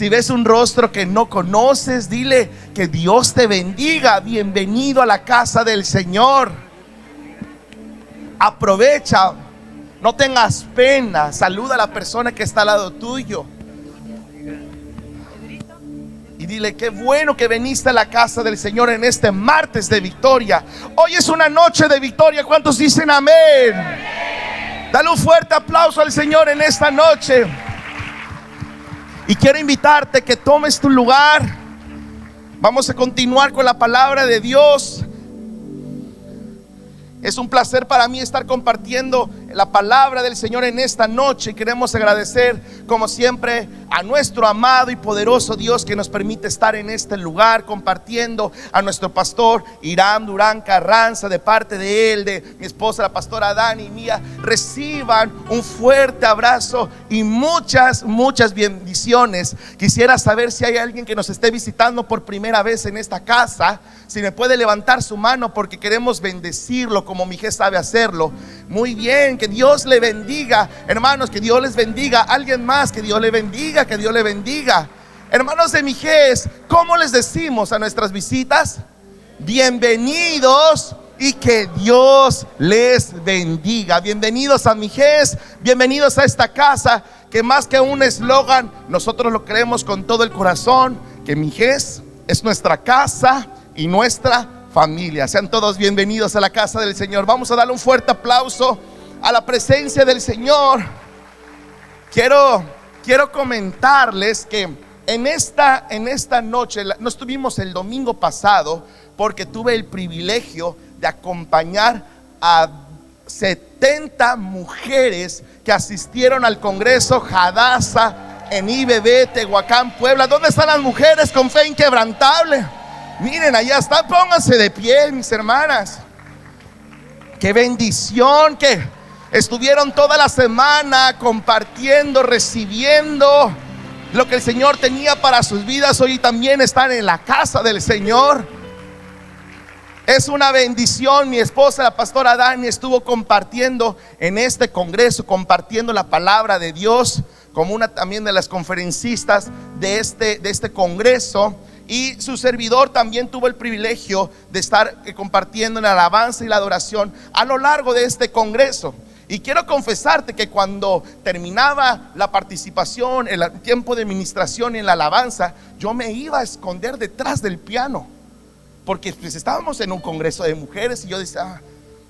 Si ves un rostro que no conoces, dile que Dios te bendiga. Bienvenido a la casa del Señor. Aprovecha, no tengas pena. Saluda a la persona que está al lado tuyo y dile: qué bueno que viniste a la casa del Señor en este martes de victoria. Hoy es una noche de victoria. ¿Cuántos dicen amén? Dale un fuerte aplauso al Señor en esta noche. Y quiero invitarte que tomes tu lugar. Vamos a continuar con la palabra de Dios. Es un placer para mí estar compartiendo la palabra del Señor en esta noche. Queremos agradecer, como siempre, a nuestro amado y poderoso Dios que nos permite estar en este lugar compartiendo. A nuestro pastor Irán Durán Carranza, de parte de él, de mi esposa la pastora Dani y mía. Reciban un fuerte abrazo y muchas bendiciones. Quisiera saber si hay alguien que nos esté visitando por primera vez en esta casa. Si me puede levantar su mano, porque queremos bendecirlo como mi hija sabe hacerlo. Muy bien, que Dios le bendiga. Hermanos, que Dios les bendiga. Alguien más, que Dios le bendiga, que Dios le bendiga. Hermanos de Mijés, ¿cómo les decimos a nuestras visitas? Bienvenidos y que Dios les bendiga. Bienvenidos a Mijés, bienvenidos a esta casa, que más que un eslogan, nosotros lo creemos con todo el corazón, que Mijés es nuestra casa y nuestra familia. Sean todos bienvenidos a la casa del Señor. Vamos a darle un fuerte aplauso a la presencia del Señor. Quiero comentarles que en esta noche, no estuvimos el domingo pasado porque tuve el privilegio de acompañar a 70 mujeres que asistieron al Congreso Hadassah en IBB, Tehuacán, Puebla. ¿Dónde están las mujeres con fe inquebrantable? Miren, allá están, pónganse de pie, mis hermanas. Qué bendición que estuvieron toda la semana compartiendo, recibiendo lo que el Señor tenía para sus vidas. Hoy también están en la casa del Señor. Es una bendición. Mi esposa, la pastora Dani, estuvo compartiendo en este congreso, compartiendo la palabra de Dios, como una también de las conferencistas de este congreso. Y su servidor también tuvo el privilegio de estar compartiendo en la alabanza y la adoración a lo largo de este congreso. Y quiero confesarte que cuando terminaba la participación, el tiempo de ministración en la alabanza, yo me iba a esconder detrás del piano, porque pues estábamos en un congreso de mujeres y yo decía,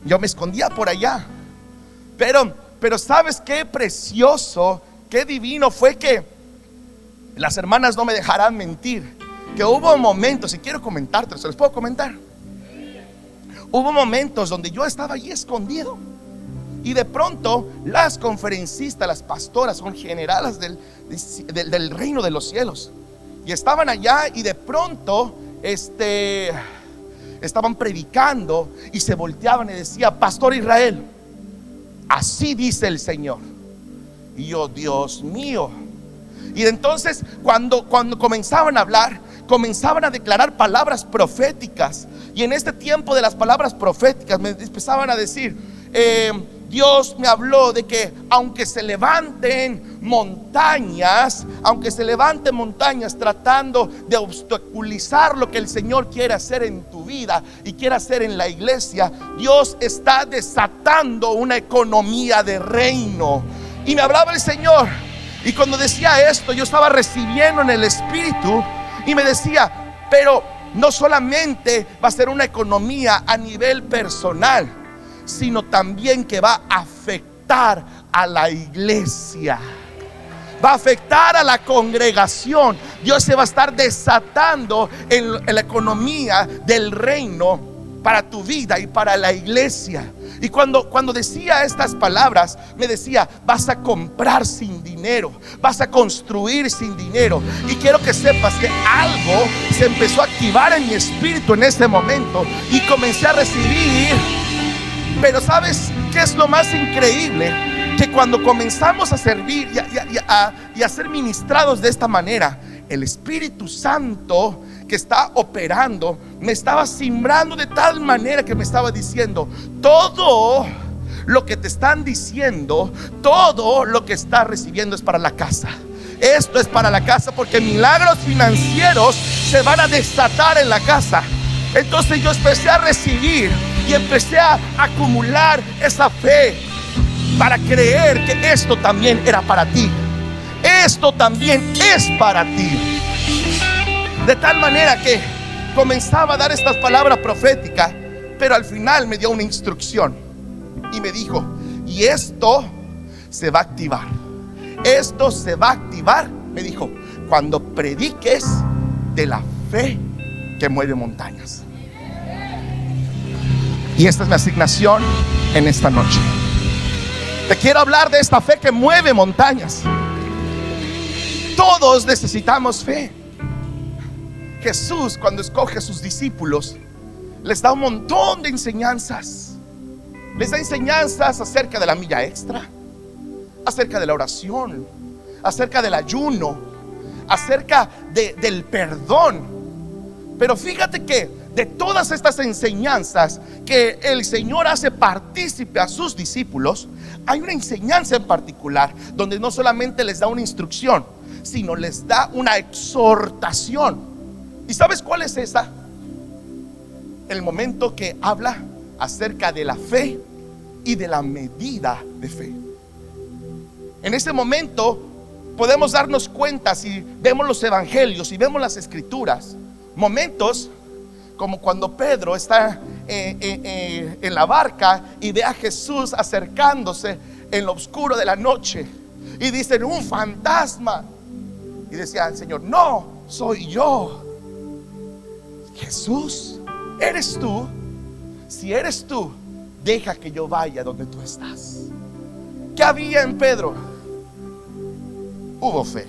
yo me escondía por allá. Pero ¿sabes qué precioso, qué divino fue? Que las hermanas no me dejarán mentir, que hubo momentos, y quiero comentarte, ¿se los puedo comentar? Hubo momentos donde yo estaba allí escondido, y de pronto las conferencistas, las pastoras, son generales del reino de los cielos, y estaban allá, y de pronto estaban predicando, y se volteaban y decía: Pastor Israel, así dice el Señor. Y yo, Dios mío. Y entonces cuando comenzaban a hablar, comenzaban a declarar palabras proféticas. Y en este tiempo de las palabras proféticas me empezaban a decir: Dios me habló de que aunque se levanten montañas tratando de obstaculizar lo que el Señor quiere hacer en tu vida y quiere hacer en la iglesia, Dios está desatando una economía de reino. Y me hablaba el Señor, y cuando decía esto, yo estaba recibiendo en el Espíritu, y me decía: pero no solamente va a ser una economía a nivel personal, sino también que va a afectar a la iglesia, va a afectar a la congregación. Dios se va a estar desatando en la economía del reino para tu vida y para la iglesia. Y cuando decía estas palabras, me decía: vas a comprar sin dinero, vas a construir sin dinero. Y quiero que sepas que algo se empezó a activar en mi espíritu en ese momento, y comencé a recibir. Pero ¿sabes qué es lo más increíble? Que cuando comenzamos a servir y a ser ministrados de esta manera, el Espíritu Santo que está operando me estaba simbrando de tal manera que me estaba diciendo: todo lo que te están diciendo, todo lo que estás recibiendo es para la casa. esto es para la casa, porque milagros financieros se van a desatar en la casa. Entonces yo empecé a recibir y empecé a acumular esa fe para creer que esto también era para ti. Esto también es para ti. De tal manera que comenzaba a dar estas palabras proféticas, pero al final me dio una instrucción y me dijo: y esto se va a activar. Esto se va a activar, me dijo, cuando prediques de la fe que mueve montañas. Y esta es mi asignación en esta noche. Te quiero hablar de esta fe que mueve montañas. Todos necesitamos fe. Jesús, cuando escoge a sus discípulos, les da un montón de enseñanzas. Les da enseñanzas acerca de la milla extra, acerca de la oración, acerca del ayuno, acerca del perdón. Pero fíjate que de todas estas enseñanzas que el Señor hace partícipe a sus discípulos, hay una enseñanza en particular donde no solamente les da una instrucción, sino les da una exhortación. ¿Y sabes cuál es esa? El momento que habla acerca de la fe y de la medida de fe. En ese momento podemos darnos cuenta, si vemos los evangelios y vemos las escrituras, momentos como cuando Pedro está en la barca y ve a Jesús acercándose en lo oscuro de la noche y dicen: un fantasma. Y decía el Señor: no, soy yo. Jesús, ¿eres tú? Si eres tú, deja que yo vaya donde tú estás. ¿Qué había en Pedro? Hubo fe.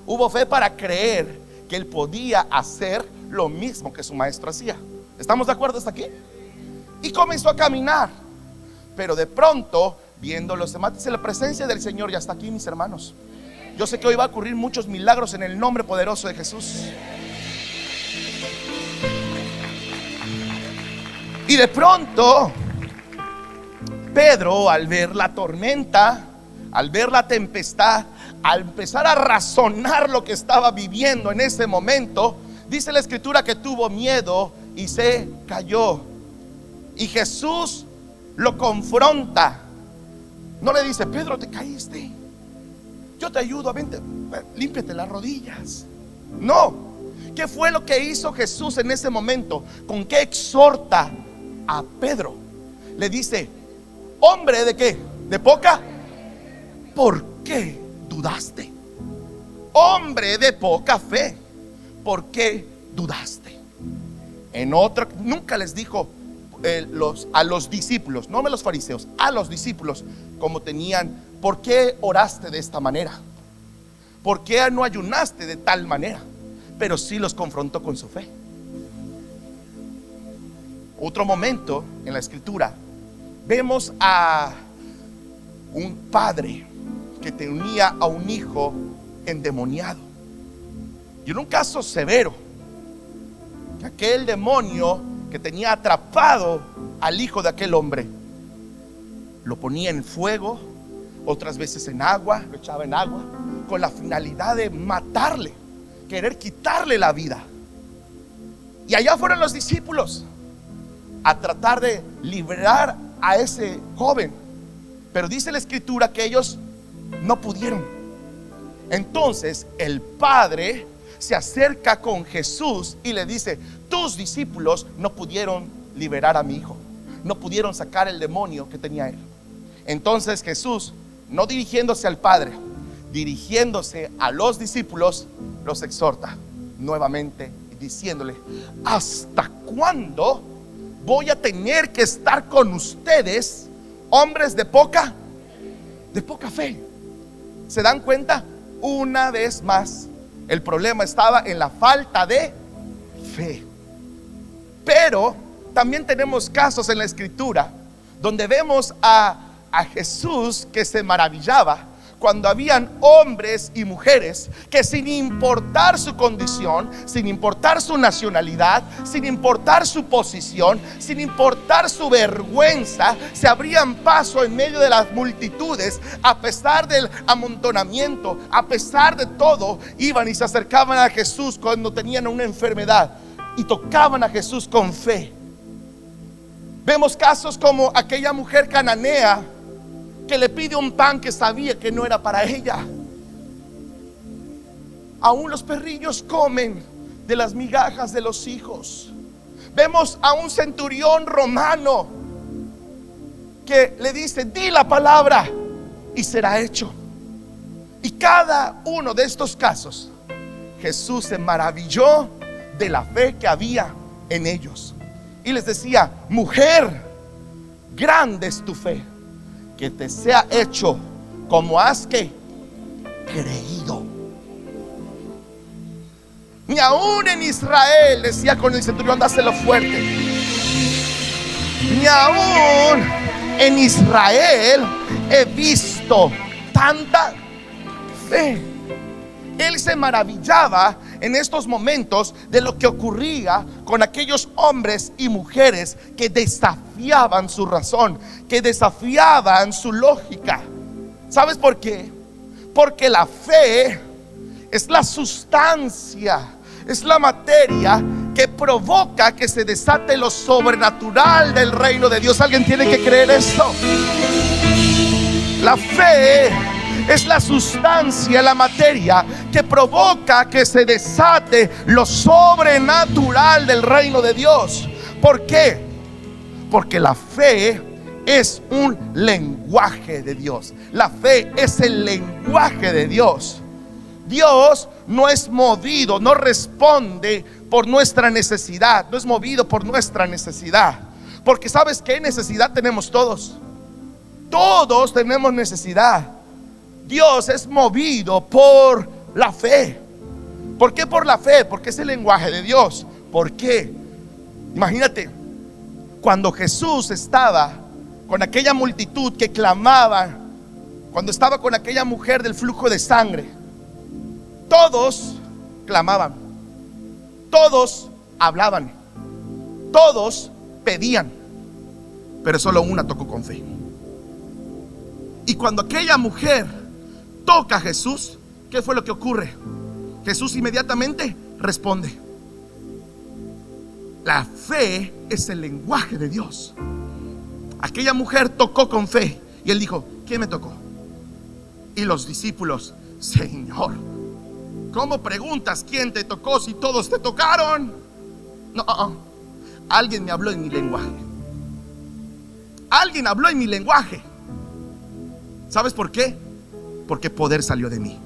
Hubo fe para creer que él podía hacer lo mismo que su maestro hacía. ¿Estamos de acuerdo hasta aquí? Y comenzó a caminar. Pero de pronto, viendo los demás, dice: la presencia del Señor ya está aquí, mis hermanos. Yo sé que hoy va a ocurrir muchos milagros en el nombre poderoso de Jesús. Y de pronto Pedro, al ver la tormenta, al ver la tempestad, al empezar a razonar lo que estaba viviendo en ese momento, dice la escritura que tuvo miedo y se cayó. Y Jesús lo confronta. No le dice: Pedro, te caíste, yo te ayudo, vente, límpiate las rodillas. No. ¿Qué fue lo que hizo Jesús en ese momento? ¿Con qué exhorta a Pedro? Le dice: hombre, ¿de qué? ¿De poca? ¿Por qué dudaste? Hombre de poca fe, ¿por qué dudaste? En otra, nunca les dijo a los discípulos, no a los fariseos, a los discípulos, como tenían: ¿por qué oraste de esta manera? ¿Por qué no ayunaste de tal manera? Pero sí los confrontó con su fe. Otro momento en la escritura, vemos a un padre que tenía a un hijo endemoniado. Y en un caso severo, que aquel demonio que tenía atrapado al hijo de aquel hombre, lo ponía en fuego, otras veces en agua, lo echaba en agua, con la finalidad de matarle, querer quitarle la vida. Y allá fueron los discípulos a tratar de liberar a ese joven, pero dice la escritura que ellos no pudieron. Entonces el padre se acerca con Jesús y le dice: tus discípulos no pudieron liberar a mi hijo, no pudieron sacar el demonio que tenía él. Entonces Jesús, no dirigiéndose al padre, dirigiéndose a los discípulos, los exhorta nuevamente diciéndole: ¿hasta cuándo voy a tener que estar con ustedes, hombres de poca fe? ¿Se dan cuenta? Una vez más, el problema estaba en la falta de fe. Pero también tenemos casos en la escritura donde vemos a Jesús que se maravillaba cuando habían hombres y mujeres que sin importar su condición, sin importar su nacionalidad, sin importar su posición, sin importar su vergüenza, se abrían paso en medio de las multitudes, a pesar del amontonamiento, a pesar de todo, iban y se acercaban a Jesús cuando tenían una enfermedad y tocaban a Jesús con fe. Vemos casos como aquella mujer cananea que le pide un pan que sabía que no era para ella. Aún los perrillos comen de las migajas de los hijos. Vemos a un centurión romano que le dice: di la palabra y será hecho. Y cada uno de estos casos, Jesús se maravilló de la fe que había en ellos y les decía: mujer, grande es tu fe, que te sea hecho como has que creído. Ni aún en Israel, decía con el centurión, dáselo fuerte, ni aún en Israel he visto tanta fe. Él se maravillaba en estos momentos de lo que ocurría con aquellos hombres y mujeres que desafiaban su razón, que desafiaban su lógica. ¿Sabes por qué? Porque la fe es la sustancia, es la materia que provoca que se desate lo sobrenatural del reino de Dios. ¿Alguien tiene que creer esto? La fe es la sustancia, la materia que provoca que se desate lo sobrenatural del reino de Dios. ¿Por qué? Porque la fe es un lenguaje de Dios. La fe es el lenguaje de Dios. Dios no es movido, no responde por nuestra necesidad, no es movido por nuestra necesidad. Porque ¿sabes qué necesidad tenemos todos? Todos tenemos necesidad. Dios es movido por la fe. ¿Por qué por la fe? Porque es el lenguaje de Dios. ¿Por qué? Imagínate, cuando Jesús estaba con aquella multitud que clamaba, cuando estaba con aquella mujer del flujo de sangre, todos clamaban, todos hablaban, todos pedían, pero solo una tocó con fe. Y cuando aquella mujer toca a Jesús, ¿qué fue lo que ocurre? Jesús inmediatamente responde. La fe es el lenguaje de Dios. Aquella mujer tocó con fe y él dijo: ¿quién me tocó? Y los discípulos: Señor, ¿cómo preguntas quién te tocó si todos te tocaron? No, alguien me habló en mi lenguaje. Alguien habló en mi lenguaje. ¿Sabes por qué? Porque poder salió de mí.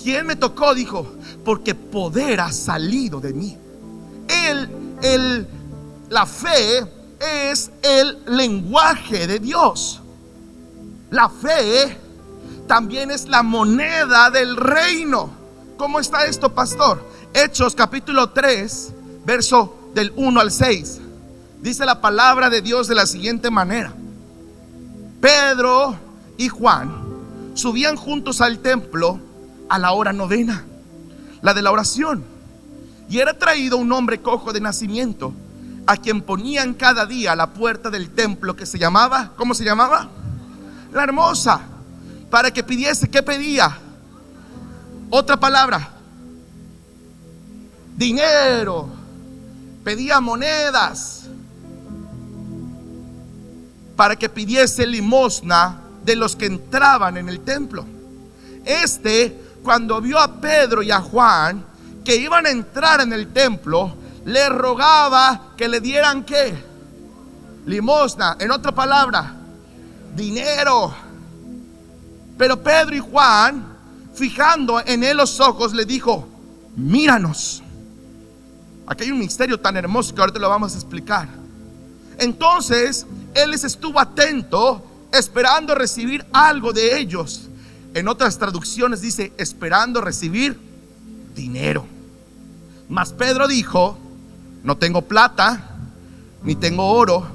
¿Quién me tocó? Dijo: porque poder ha salido de mí. La fe es el lenguaje de Dios. La fe también es la moneda del reino. ¿Cómo está esto, pastor? Hechos capítulo 3, verso del 1 al 6. Dice la palabra de Dios de la siguiente manera: Pedro y Juan subían juntos al templo a la hora novena, la de la oración, y era traído un hombre cojo de nacimiento, a quien ponían cada día a la puerta del templo, que se llamaba, ¿cómo se llamaba? La Hermosa, para que pidiese. ¿Qué pedía? Otra palabra: dinero. Pedía monedas, para que pidiese limosna de los que entraban en el templo. Cuando vio a Pedro y a Juan que iban a entrar en el templo, le rogaba que le dieran ¿qué? Limosna. En otra palabra, dinero. Pero Pedro y Juan, fijando en él los ojos, le dijo: míranos. Aquí hay un misterio tan hermoso que ahorita lo vamos a explicar. Entonces él les estuvo atento, esperando recibir algo de ellos. En otras traducciones dice: esperando recibir dinero. Mas Pedro dijo: no tengo plata ni tengo oro,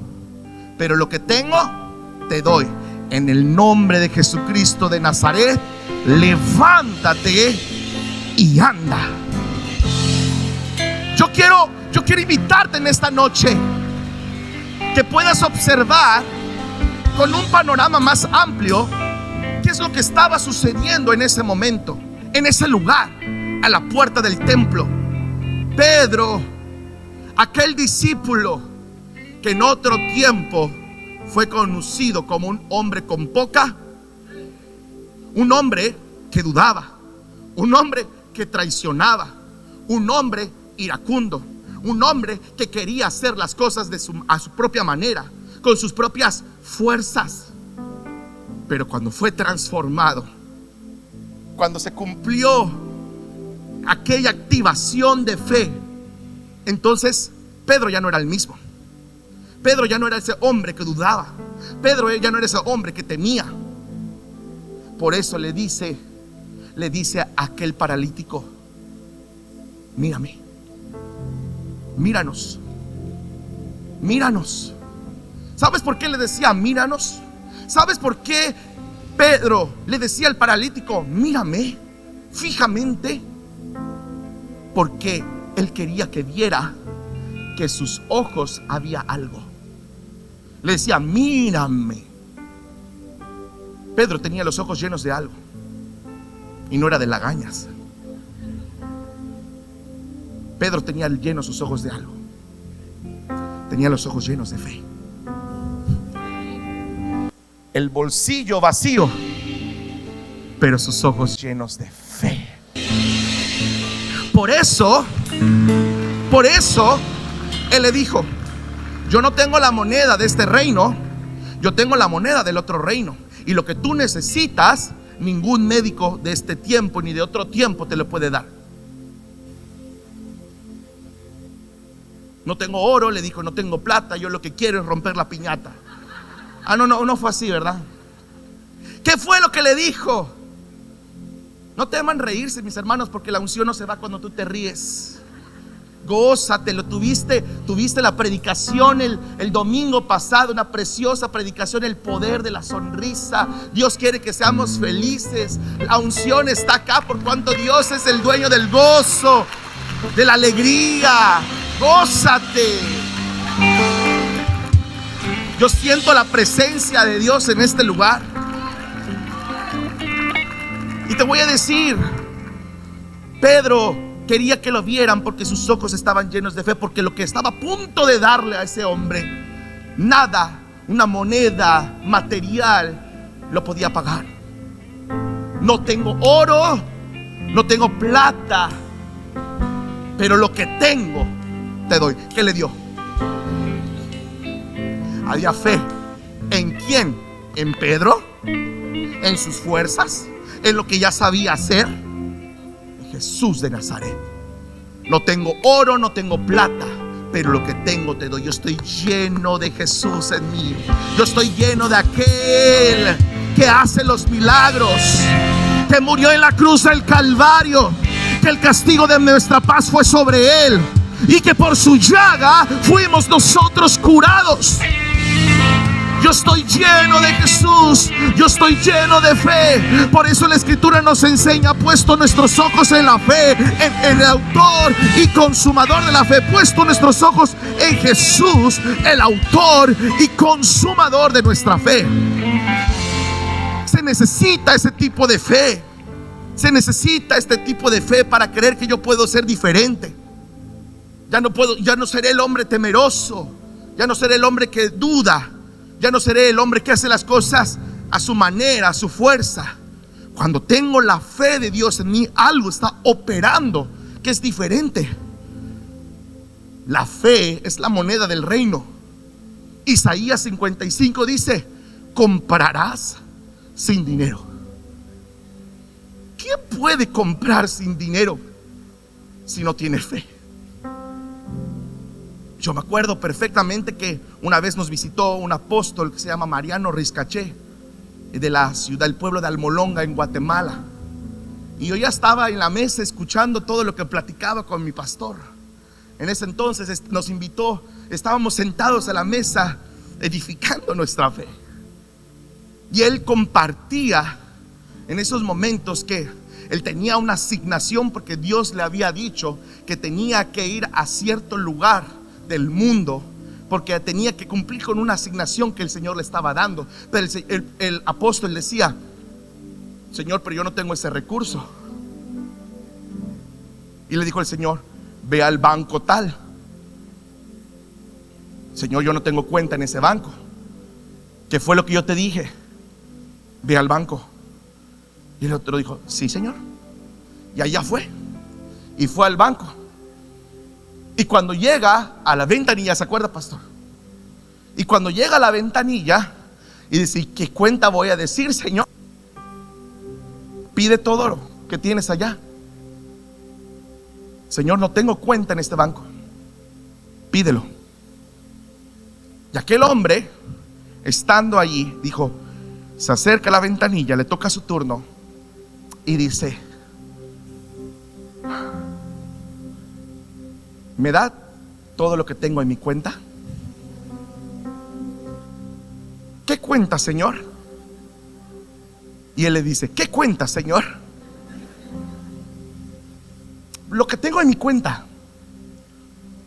pero lo que tengo te doy. en el nombre de Jesucristo de Nazaret, levántate y anda. Yo quiero invitarte en esta noche que puedas observar con un panorama más amplio qué es lo que estaba sucediendo en ese momento, en ese lugar, a la puerta del templo. Pedro, aquel discípulo que en otro tiempo fue conocido como un hombre con poca, un hombre que dudaba, un hombre que traicionaba, un hombre iracundo, un hombre que quería hacer las cosas a su propia manera, con sus propias fuerzas. Pero cuando fue transformado, cuando se cumplió aquella activación de fe, entonces Pedro ya no era el mismo. Pedro ya no era ese hombre que dudaba. Pedro ya no era ese hombre que temía. Por eso le dice a aquel paralítico: mírame, míranos, míranos. ¿Sabes por qué le decía míranos? ¿Sabes por qué Pedro le decía al paralítico mírame fijamente? Porque él quería que viera que en sus ojos había algo. Le decía mírame. Pedro tenía los ojos llenos de algo, y no era de lagañas. Pedro tenía llenos sus ojos de algo. Tenía los ojos llenos de fe. El bolsillo vacío, pero sus ojos llenos de fe. Por eso él le dijo: yo no tengo la moneda de este reino, yo tengo la moneda del otro reino. Y lo que tú necesitas, ningún médico de este tiempo ni de otro tiempo te lo puede dar. No tengo oro, le dijo, no tengo plata, yo lo que quiero es romper la piñata. No fue así, ¿verdad? ¿Qué fue lo que le dijo? No teman reírse, mis hermanos, porque la unción no se va cuando tú te ríes. Gózate, tuviste la predicación el domingo pasado, una preciosa predicación, el poder de la sonrisa. Dios quiere que seamos felices. La unción está acá por cuanto Dios es el dueño del gozo, de la alegría. Gózate. Yo siento la presencia de Dios en este lugar. Y te voy a decir, Pedro quería que lo vieran porque sus ojos estaban llenos de fe, porque lo que estaba a punto de darle a ese hombre, nada, una moneda material lo podía pagar. No tengo oro, no tengo plata, pero lo que tengo te doy. ¿Qué le dio? Había fe. ¿En quién? ¿En Pedro? ¿En sus fuerzas? ¿En lo que ya sabía hacer? Jesús de Nazaret. No tengo oro, no tengo plata, pero lo que tengo te doy. Yo estoy lleno de Jesús en mí. Yo estoy lleno de aquel que hace los milagros, que murió en la cruz del Calvario, que el castigo de nuestra paz fue sobre él y que por su llaga fuimos nosotros curados. Yo estoy lleno de Jesús, yo estoy lleno de fe. Por eso la Escritura nos enseña: puesto nuestros ojos en la fe, en el autor y consumador de la fe. Puesto nuestros ojos en Jesús, el autor y consumador de nuestra fe. Se necesita ese tipo de fe. Se necesita este tipo de fe para creer que yo puedo ser diferente. Ya no seré el hombre temeroso, ya no seré el hombre que duda, ya no seré el hombre que hace las cosas a su manera, a su fuerza. Cuando tengo la fe de Dios en mí, algo está operando que es diferente. La fe es la moneda del reino. Isaías 55 dice: comprarás sin dinero. ¿Quién puede comprar sin dinero si no tiene fe? Yo me acuerdo perfectamente que una vez nos visitó un apóstol que se llama Mariano Riscaché, de la ciudad, del pueblo de Almolonga en Guatemala. Y yo ya estaba en la mesa escuchando todo lo que platicaba con mi pastor. En ese entonces nos invitó, estábamos sentados a la mesa edificando nuestra fe. Y él compartía en esos momentos que él tenía una asignación, porque Dios le había dicho que tenía que ir a cierto lugar del mundo, porque tenía que cumplir con una asignación que el Señor le estaba dando. Pero el apóstol decía: Señor, pero yo no tengo ese recurso. Y le dijo el Señor: ve al banco tal. Señor, yo no tengo cuenta en ese banco. ¿Qué fue lo que yo te dije? Ve al banco. Y el otro dijo: sí, Señor. Y allá fue. Y fue al banco. Y cuando llega a la ventanilla, ¿se acuerda, pastor? Y cuando llega a la ventanilla y dice: ¿qué cuenta voy a decir, Señor? Pide todo lo que tienes allá. Señor, no tengo cuenta en este banco. Pídelo. Y aquel hombre, estando allí, dijo, se acerca a la ventanilla, le toca su turno y dice: ¿me da todo lo que tengo en mi cuenta? ¿Qué cuenta, Señor? Y él le dice: ¿qué cuenta, Señor? Lo que tengo en mi cuenta.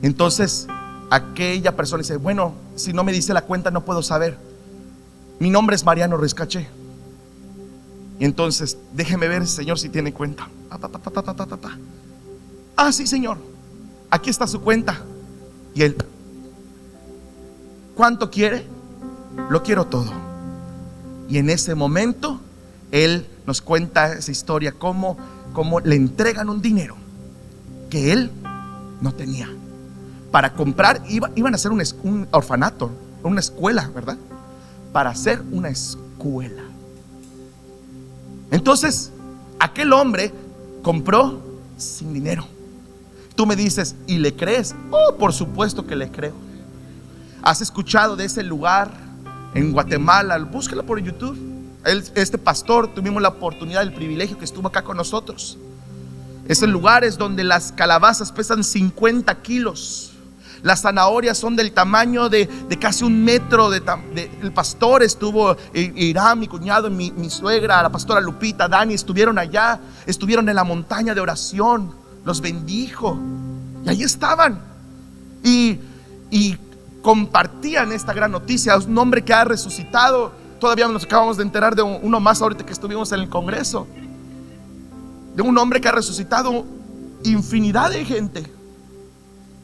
Entonces aquella persona dice: bueno, si no me dice la cuenta no puedo saber. Mi nombre es Mariano Rescaché. Y entonces déjeme ver, Señor, si tiene cuenta. Ah, sí, Señor, aquí está su cuenta. Y él: ¿cuánto quiere? Lo quiero todo. Y en ese momento él nos cuenta esa historia, cómo le entregan un dinero que él no tenía para comprar. Iban a hacer un orfanato, una escuela, ¿verdad? Para hacer una escuela. Entonces aquel hombre compró sin dinero. Tú me dices: ¿y le crees? Oh, por supuesto que le creo. ¿Has escuchado de ese lugar en Guatemala? Búscalo por YouTube. Este pastor, tuvimos la oportunidad, el privilegio, que estuvo acá con nosotros. Esos lugares donde las calabazas pesan 50 kilos, las zanahorias son del tamaño de casi 1 metro. El pastor estuvo, Irán, mi cuñado, mi suegra, la pastora Lupita, Dani, estuvieron allá, estuvieron en la montaña de oración, los bendijo. Y ahí estaban y compartían esta gran noticia. Un hombre que ha resucitado. Todavía nos acabamos de enterar de uno más ahorita que estuvimos en el congreso, de un hombre que ha resucitado. Infinidad de gente.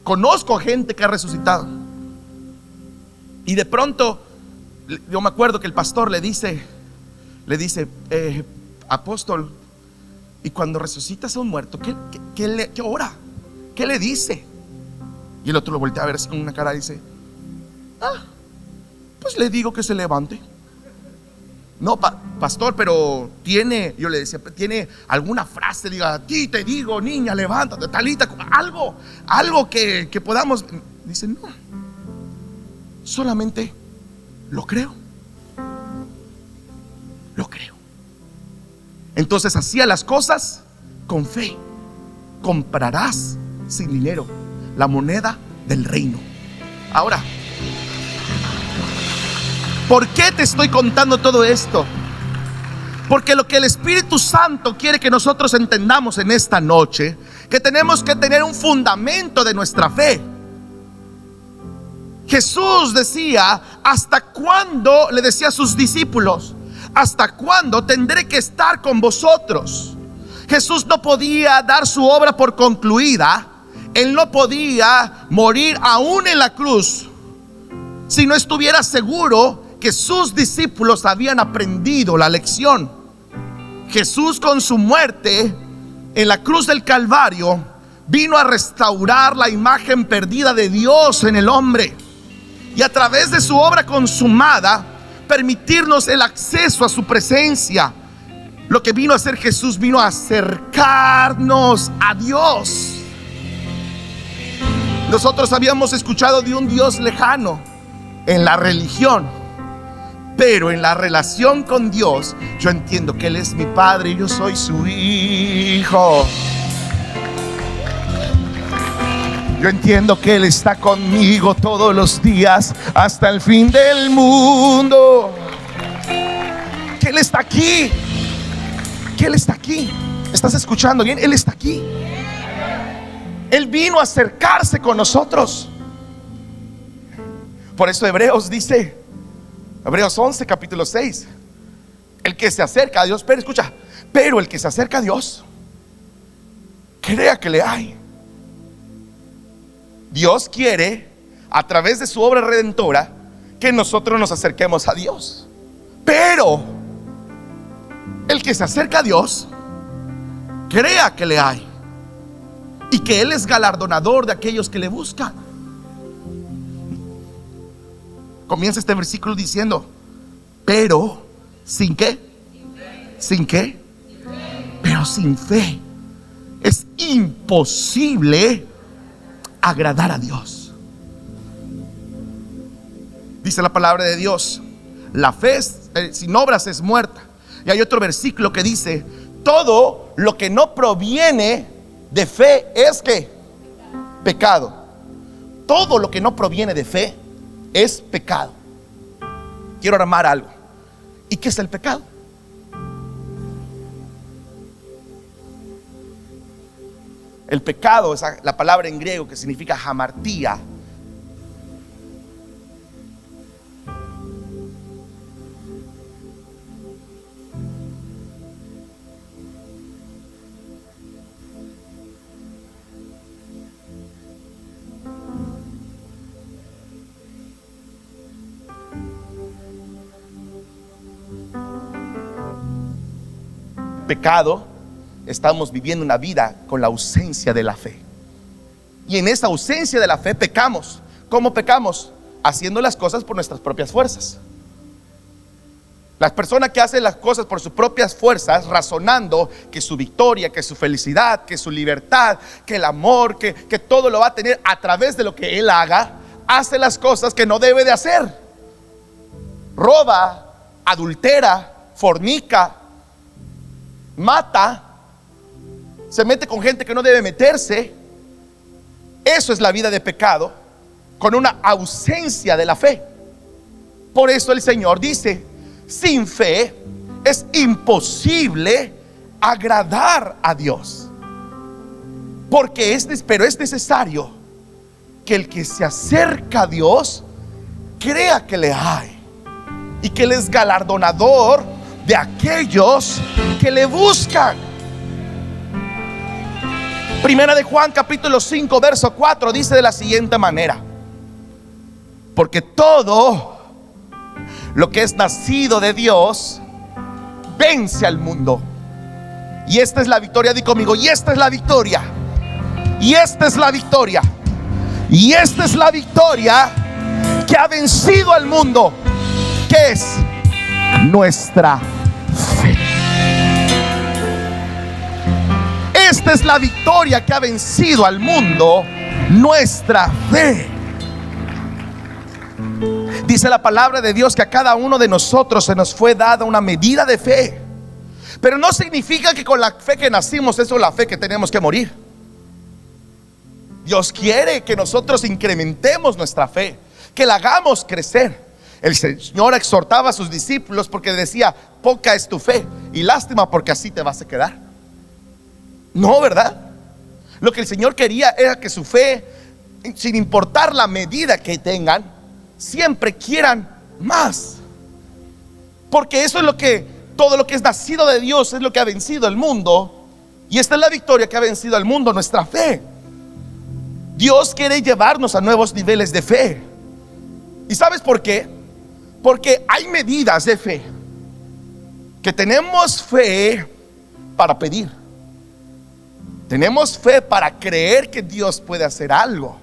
Conozco gente que ha resucitado. Y de pronto yo me acuerdo que el pastor le dice: apóstol, y cuando resucitas a un muerto, ¿qué ora? ¿Qué le dice? Y el otro lo voltea a ver así con una cara y dice: pues le digo que se levante. No, pastor, pero yo le decía, ¿tiene alguna frase? Diga: a ti te digo, niña, levántate, talita, algo que podamos. Dice: no, solamente lo creo. Lo creo. Entonces hacía las cosas con fe. Comprarás sin dinero la moneda del reino. Ahora, ¿por qué te estoy contando todo esto? Porque lo que el Espíritu Santo quiere que nosotros entendamos en esta noche, que tenemos que tener un fundamento de nuestra fe. Jesús decía: ¿hasta cuándo? Le decía a sus discípulos: ¿hasta cuándo tendré que estar con vosotros? Jesús no podía dar su obra por concluida. Él no podía morir aún en la cruz si no estuviera seguro que sus discípulos habían aprendido la lección. Jesús, con su muerte en la cruz del Calvario, vino a restaurar la imagen perdida de Dios en el hombre, y a través de su obra consumada permitirnos el acceso a su presencia. Lo que vino a hacer Jesús, vino a acercarnos a Dios. Nosotros habíamos escuchado de un Dios lejano en la religión, pero en la relación con Dios yo entiendo que Él es mi Padre y yo soy su hijo. Yo entiendo que Él está conmigo todos los días hasta el fin del mundo. está aquí. Que Él está aquí. ¿Estás escuchando bien? Él está aquí. Él vino a acercarse con nosotros. Por eso Hebreos dice, Hebreos 11 capítulo 6, el que se acerca a Dios, pero escucha, pero el que se acerca a Dios, crea que le hay. Dios quiere, a través de su obra redentora, que nosotros nos acerquemos a Dios. Pero el que se acerca a Dios, crea que le hay y que Él es galardonador de aquellos que le buscan. Comienza este versículo diciendo, pero ¿sin qué? ¿Sin qué? Pero sin fe es imposible agradar a Dios. Dice la palabra de Dios, la fe sin obras es muerta. Y hay otro versículo que dice, todo lo que no proviene de fe es ¿qué? Pecado. Todo lo que no proviene de fe es pecado. Quiero armar algo. ¿Y qué es el pecado? El pecado es la palabra en griego que significa hamartía. Pecado, estamos viviendo una vida con la ausencia de la fe. Y en esa ausencia de la fe pecamos. ¿Cómo pecamos? Haciendo las cosas por nuestras propias fuerzas. Las personas que hacen las cosas por sus propias fuerzas, razonando que su victoria, que su felicidad, que su libertad, que el amor, que todo lo va a tener a través de lo que él haga, hace las cosas que no debe de hacer. Roba, adultera, fornica, mata, se mete con gente que no debe meterse. Eso es la vida de pecado, con una ausencia de la fe. Por eso el Señor dice, sin fe es imposible agradar a Dios. Porque pero es necesario que el que se acerca a Dios crea que le hay y que Él es galardonador de aquellos que le buscan. Primera de Juan capítulo 5 verso 4 dice de la siguiente manera: porque todo lo que es nacido de Dios vence al mundo. Y esta es la victoria, di conmigo, y esta es la victoria. Y esta es la victoria. Y esta es la victoria que ha vencido al mundo, que es nuestra fe. Esta es la victoria que ha vencido al mundo, nuestra fe. Dice la palabra de Dios que a cada uno de nosotros se nos fue dada una medida de fe. Pero no significa que con la fe que nacimos, eso es la fe que tenemos que morir. Dios quiere que nosotros incrementemos nuestra fe, que la hagamos crecer. El Señor exhortaba a sus discípulos porque decía, poca es tu fe, y lástima porque así te vas a quedar. No, ¿verdad? Lo que el Señor quería era que su fe, sin importar la medida que tengan, siempre quieran más. Porque eso es lo que, todo lo que es nacido de Dios es lo que ha vencido el mundo. Y esta es la victoria que ha vencido al mundo, nuestra fe. Dios quiere llevarnos a nuevos niveles de fe. ¿Y sabes por qué? Porque hay medidas de fe. Que tenemos fe para pedir. Tenemos fe para creer que Dios puede hacer algo.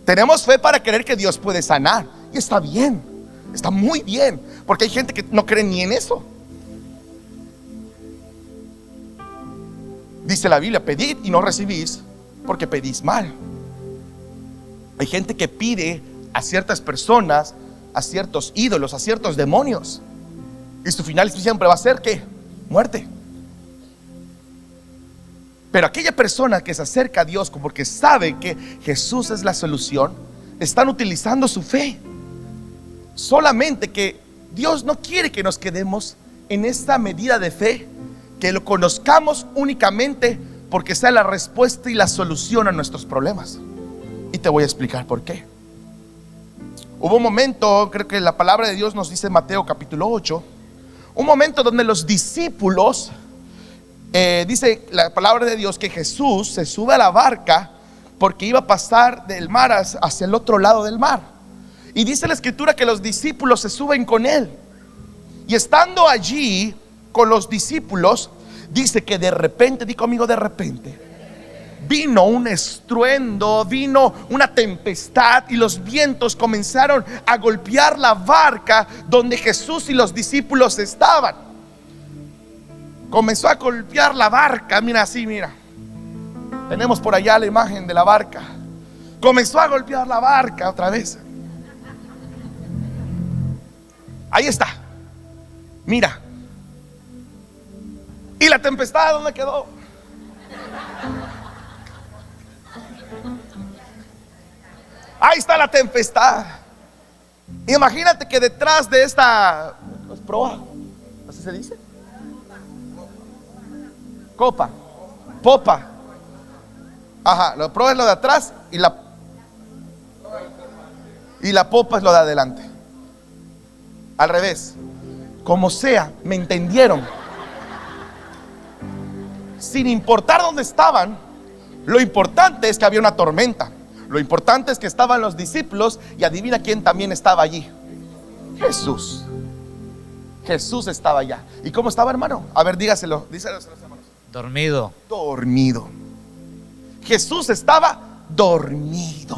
Tenemos fe para creer que Dios puede sanar. Y está bien, está muy bien. Porque hay gente que no cree ni en eso. Dice la Biblia, pedid y no recibís porque pedís mal. Hay gente que pide a ciertas personas, a ciertos ídolos, a ciertos demonios, y su final siempre va a ser ¿qué? Muerte. Pero aquella persona que se acerca a Dios porque sabe que Jesús es la solución, están utilizando su fe. Solamente que Dios no quiere que nos quedemos en esta medida de fe, que lo conozcamos únicamente porque sea la respuesta y la solución a nuestros problemas. Y te voy a explicar por qué. Hubo un momento, creo que la palabra de Dios nos dice en Mateo capítulo 8, un momento donde los discípulos, dice la palabra de Dios que Jesús se sube a la barca porque iba a pasar del mar hacia el otro lado del mar. Y dice la escritura que los discípulos se suben con él. Y estando allí con los discípulos, dice que de repente, di conmigo, de repente vino un estruendo, vino una tempestad y los vientos comenzaron a golpear la barca donde Jesús y los discípulos estaban. Comenzó a golpear la barca, mira así, mira. Tenemos por allá la imagen de la barca. Comenzó a golpear la barca otra vez. Ahí está. Mira. ¿Y la tempestad dónde quedó? Ahí está la tempestad. Imagínate que detrás de esta proa, ¿así se dice? Copa, popa. Ajá, la proa es lo de atrás y la popa es lo de adelante. Al revés. Como sea, ¿me entendieron? Sin importar dónde estaban, lo importante es que había una tormenta. Lo importante es que estaban los discípulos. Y adivina quién también estaba allí. Jesús. Jesús estaba allá. ¿Y cómo estaba, hermano? A ver, dígaselo, díselo a los hermanos. Dormido. Dormido. Jesús estaba dormido.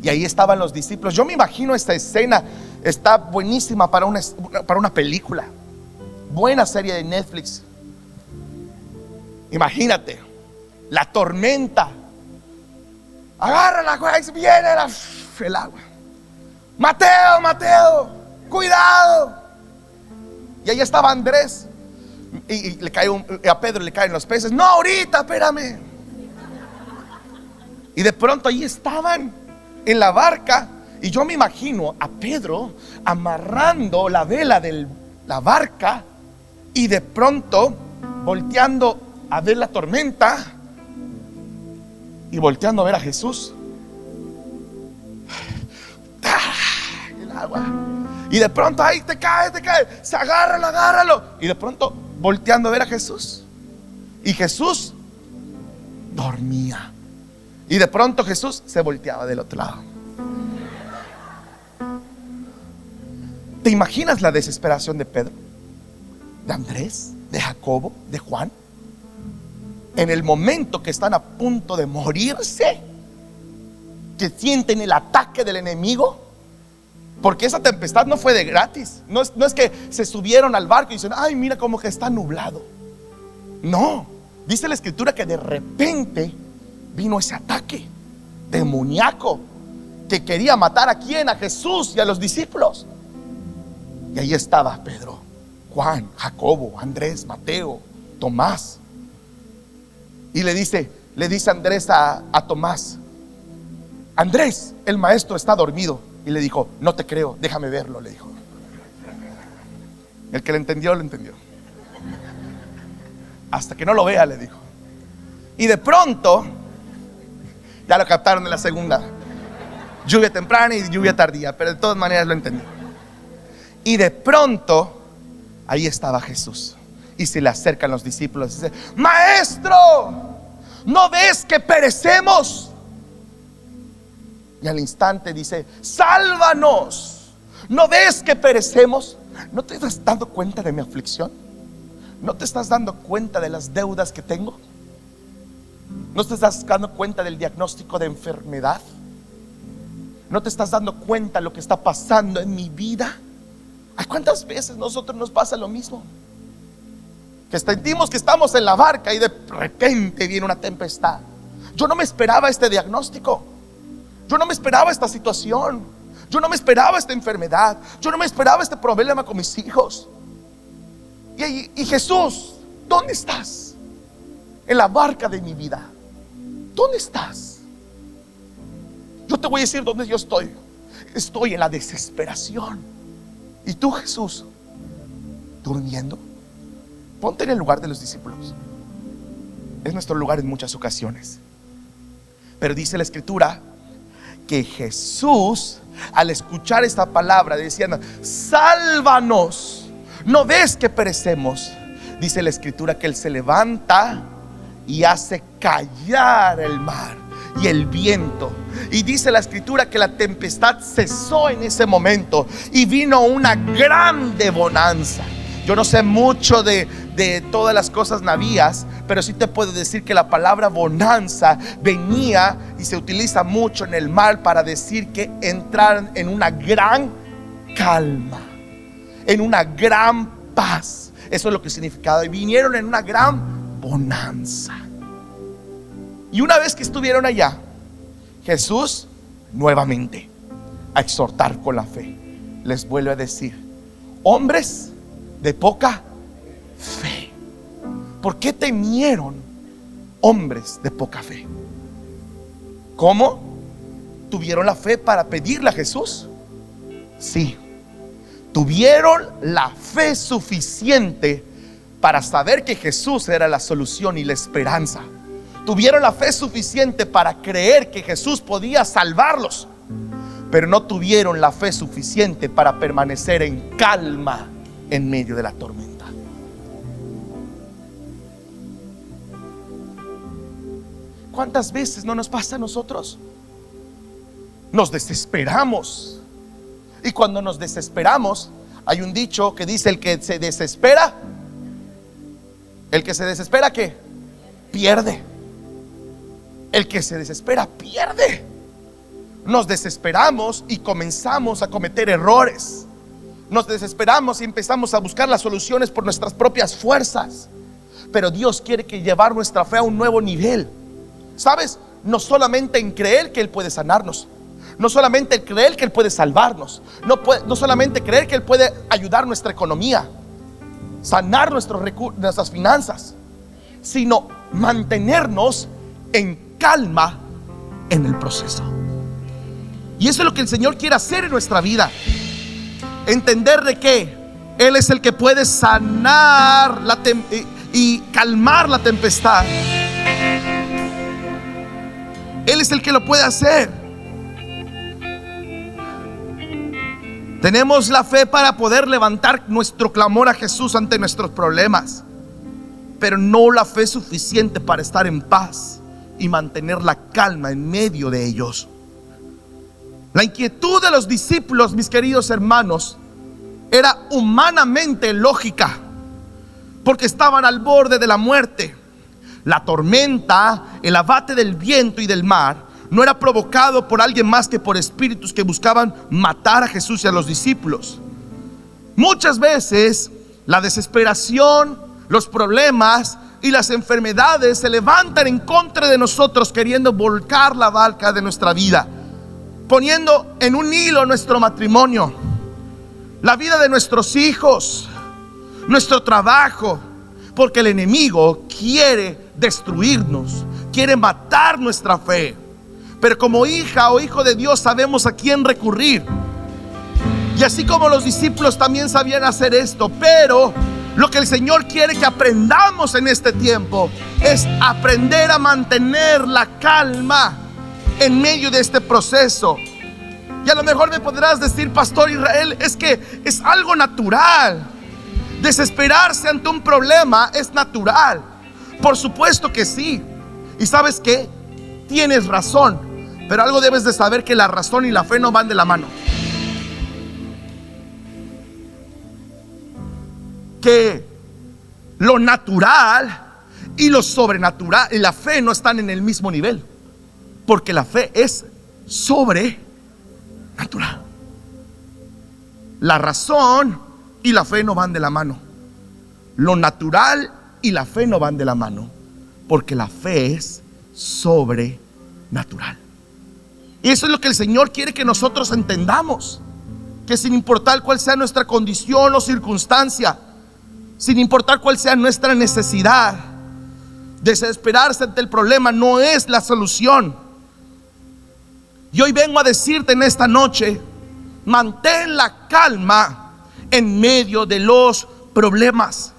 Y ahí estaban los discípulos. Yo me imagino esta escena. Está buenísima para una película. Buena serie de Netflix. Imagínate la tormenta. Agárrala, güey, viene el agua. Mateo, Mateo, cuidado. Y ahí estaba Andrés. Y le cae a Pedro le caen los peces. No, ahorita, espérame. Y de pronto ahí estaban en la barca. Y yo me imagino a Pedro amarrando la vela de la barca. Y de pronto volteando a ver la tormenta y volteando a ver a Jesús. El agua. Y de pronto ahí te cae. Se agárralo. Y de pronto volteando a ver a Jesús. Y Jesús dormía. Y de pronto Jesús se volteaba del otro lado. ¿Te imaginas la desesperación de Pedro, de Andrés, de Jacobo, de Juan? En el momento que están a punto de morirse, que sienten el ataque del enemigo. Porque esa tempestad no fue de gratis. No es que se subieron al barco y dicen, ay, mira como que está nublado. No, dice la escritura que de repente vino ese ataque demoníaco que quería matar a quién, a Jesús y a los discípulos. Y ahí estaba Pedro, Juan, Jacobo, Andrés, Mateo, Tomás. Y le dice Andrés a Tomás, Andrés, el maestro está dormido. Y le dijo, no te creo, déjame verlo, le dijo. El que le entendió, lo entendió. Hasta que no lo vea, le dijo. Y de pronto, ya lo captaron en la segunda. Lluvia temprana y lluvia tardía, pero de todas maneras lo entendió. Y de pronto, ahí estaba Jesús. Y se le acercan los discípulos y dice, maestro, ¿no ves que perecemos? Y al instante dice, sálvanos. ¿No ves que perecemos? ¿No te estás dando cuenta de mi aflicción? ¿No te estás dando cuenta de las deudas que tengo? ¿No te estás dando cuenta del diagnóstico de enfermedad? ¿No te estás dando cuenta de lo que está pasando en mi vida? ¿A cuántas veces nosotros nos pasa lo mismo? Que sentimos que estamos en la barca y de repente viene una tempestad. Yo no me esperaba este diagnóstico. Yo no me esperaba esta situación. Yo no me esperaba esta enfermedad. Yo no me esperaba este problema con mis hijos. Y Jesús, ¿dónde estás? En la barca de mi vida. ¿Dónde estás? Yo te voy a decir dónde yo estoy. Estoy en la desesperación. ¿Y tú, Jesús? durmiendo? Ponte en el lugar de los discípulos. Es nuestro lugar en muchas ocasiones. Pero dice la Escritura que Jesús, al escuchar esta palabra, decía: sálvanos, ¿no ves que perecemos? Dice la Escritura que Él se levanta y hace callar el mar y el viento. Y dice la Escritura que la tempestad cesó en ese momento y vino una grande bonanza. Yo no sé mucho de todas las cosas navías, pero sí te puedo decir que la palabra bonanza venía y se utiliza mucho en el mar para decir que entraron en una gran calma, en una gran paz. Eso es lo que significaba. Y vinieron en una gran bonanza. Y una vez que estuvieron allá, Jesús nuevamente a exhortar con la fe les vuelve a decir: hombres de poca fe, ¿por qué temieron, hombres de poca fe? ¿Cómo? ¿Tuvieron la fe para pedirle a Jesús? Sí. Tuvieron la fe suficiente para saber que Jesús era la solución y la esperanza. Tuvieron la fe suficiente para creer que Jesús podía salvarlos, pero no tuvieron la fe suficiente para permanecer en calma en medio de la tormenta. ¿Cuántas veces no nos pasa a nosotros? Nos desesperamos. Y cuando nos desesperamos, hay un dicho que dice: el que se desespera, ¿qué? Pierde. El que se desespera pierde. Nos desesperamos y comenzamos a cometer errores. Nos desesperamos y empezamos a buscar las soluciones por nuestras propias fuerzas. Pero Dios quiere que llevar nuestra fe a un nuevo nivel. ¿Sabes? No solamente en creer que Él puede sanarnos, no solamente en creer que Él puede salvarnos, no solamente creer que Él puede ayudar nuestra economía, sanar nuestras finanzas, sino mantenernos en calma en el proceso. Y eso es lo que el Señor quiere hacer en nuestra vida. Entender de que Él es el que puede sanar y calmar la tempestad. Él es el que lo puede hacer. Tenemos la fe para poder levantar nuestro clamor a Jesús ante nuestros problemas, pero no la fe suficiente para estar en paz y mantener la calma en medio de ellos. La inquietud de los discípulos, mis queridos hermanos, era humanamente lógica, porque estaban al borde de la muerte. La tormenta, el abate del viento y del mar no era provocado por alguien más que por espíritus que buscaban matar a Jesús y a los discípulos. Muchas veces la desesperación, los problemas y las enfermedades se levantan en contra de nosotros, queriendo volcar la barca de nuestra vida, poniendo en un hilo nuestro matrimonio, la vida de nuestros hijos, nuestro trabajo, porque el enemigo quiere destruirnos, quiere matar nuestra fe. Pero como hija o hijo de Dios sabemos a quién recurrir. Y así como los discípulos también sabían hacer esto, pero lo que el Señor quiere que aprendamos en este tiempo es aprender a mantener la calma en medio de este proceso. Y a lo mejor me podrás decir: Pastor Israel, es que es algo natural. Desesperarse ante un problema es natural. Por supuesto que sí. Y ¿sabes qué? Tienes razón. Pero algo debes de saber: que la razón y la fe no van de la mano. Que lo natural y lo sobrenatural y la fe no están en el mismo nivel, porque la fe es sobrenatural. La razón y la fe no van de la mano. Lo natural y la fe no van de la mano, porque la fe es sobrenatural. Y eso es lo que el Señor quiere que nosotros entendamos: que sin importar cuál sea nuestra condición o circunstancia, sin importar cuál sea nuestra necesidad, desesperarse ante el problema no es la solución. Y hoy vengo a decirte en esta noche: mantén la calma en medio de los problemas.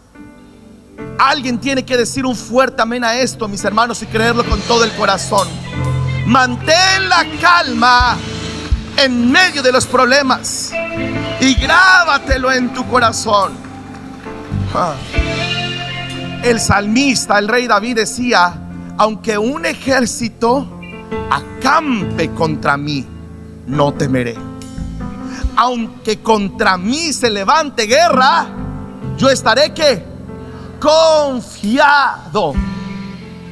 Alguien tiene que decir un fuerte amén a esto, mis hermanos, y creerlo con todo el corazón. Mantén la calma en medio de los problemas y grábatelo en tu corazón. El salmista, el rey David, decía: aunque un ejército acampe contra mí, no temeré. Aunque contra mí se levante guerra, yo estaré ¿qué? Confiado.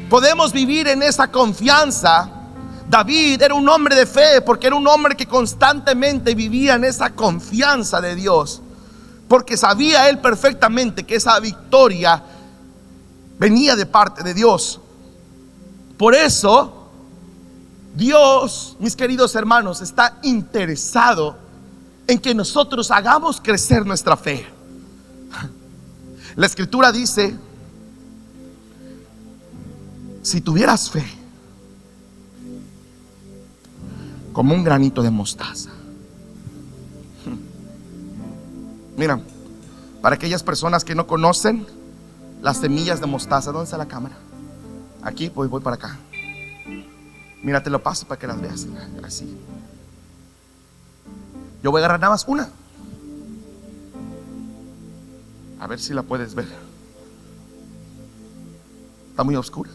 Podemos vivir en esa confianza. David era un hombre de fe porque era un hombre que constantemente vivía en esa confianza de Dios, porque sabía él perfectamente que esa victoria venía de parte de Dios. Por eso Dios, mis queridos hermanos, está interesado en que nosotros hagamos crecer nuestra fe. La escritura dice: si tuvieras fe como un granito de mostaza. Mira, para aquellas personas que no conocen las semillas de mostaza, ¿dónde está la cámara? Aquí, voy para acá. Mira, te lo paso para que las veas. Así. Yo voy a agarrar nada más una. A ver si la puedes ver. Está muy oscura.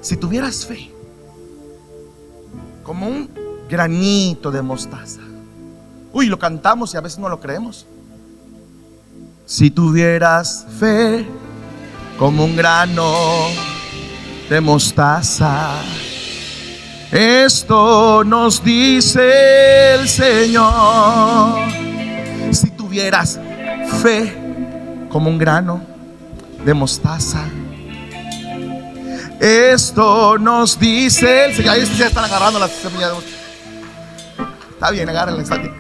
Si tuvieras fe como un granito de mostaza. Uy, lo cantamos y a veces no lo creemos. Si tuvieras fe como un grano de mostaza, esto nos dice el Señor. Si tuvieras fe como un grano de mostaza, esto nos dice el Señor. Ahí ya están agarrando las semillas de mostaza. Está bien, agárrenla, está bien.